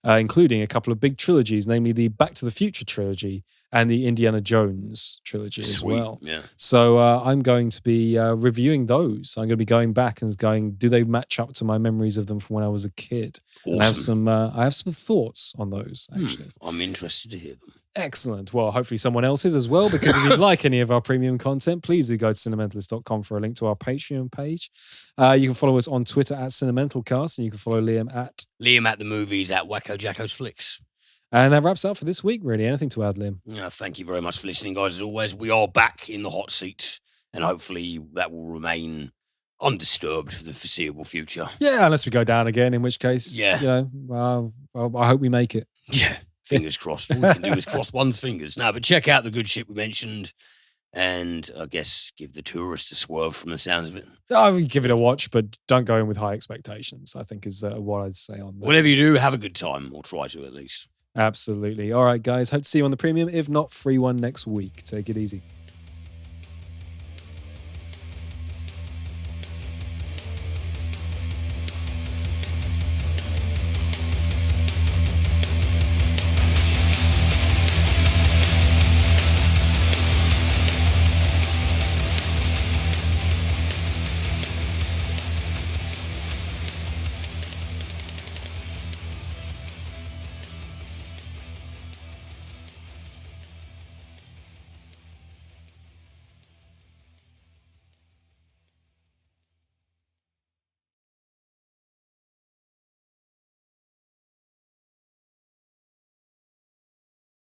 [SPEAKER 1] including a couple of big trilogies, namely the Back to the Future trilogy and the Indiana Jones trilogy as well.
[SPEAKER 2] Yeah.
[SPEAKER 1] So I'm going to be reviewing those. I'm going to be going back and going, do they match up to my memories of them from when I was a kid?
[SPEAKER 2] Awesome.
[SPEAKER 1] And I have some thoughts on those, actually.
[SPEAKER 2] I'm interested to hear them.
[SPEAKER 1] Excellent. Well, hopefully someone else is as well, because if you'd like any of our premium content, please do go to cinementalist.com for a link to our Patreon page. You can follow us on Twitter at CinementalCast, and you can follow Liam at
[SPEAKER 2] the Movies at Wacko Jacko's Flicks.
[SPEAKER 1] And that wraps up for this week, really. Anything to add, Liam?
[SPEAKER 2] Yeah, thank you very much for listening, guys. As always, we are back in the hot seat, and hopefully that will remain undisturbed for the foreseeable future.
[SPEAKER 1] Yeah, unless we go down again, in which case, I hope we make it.
[SPEAKER 2] Yeah, fingers crossed. All we can do is cross one's fingers. No, but check out the good shit we mentioned, and I guess give the tourist a swerve from the sounds of it.
[SPEAKER 1] I would give it a watch, but don't go in with high expectations, I think is what I'd say on that.
[SPEAKER 2] Whatever you do, have a good time, or try to at least.
[SPEAKER 1] Absolutely. All right, guys. Hope to see you on the premium. If not, free one next week. Take it easy.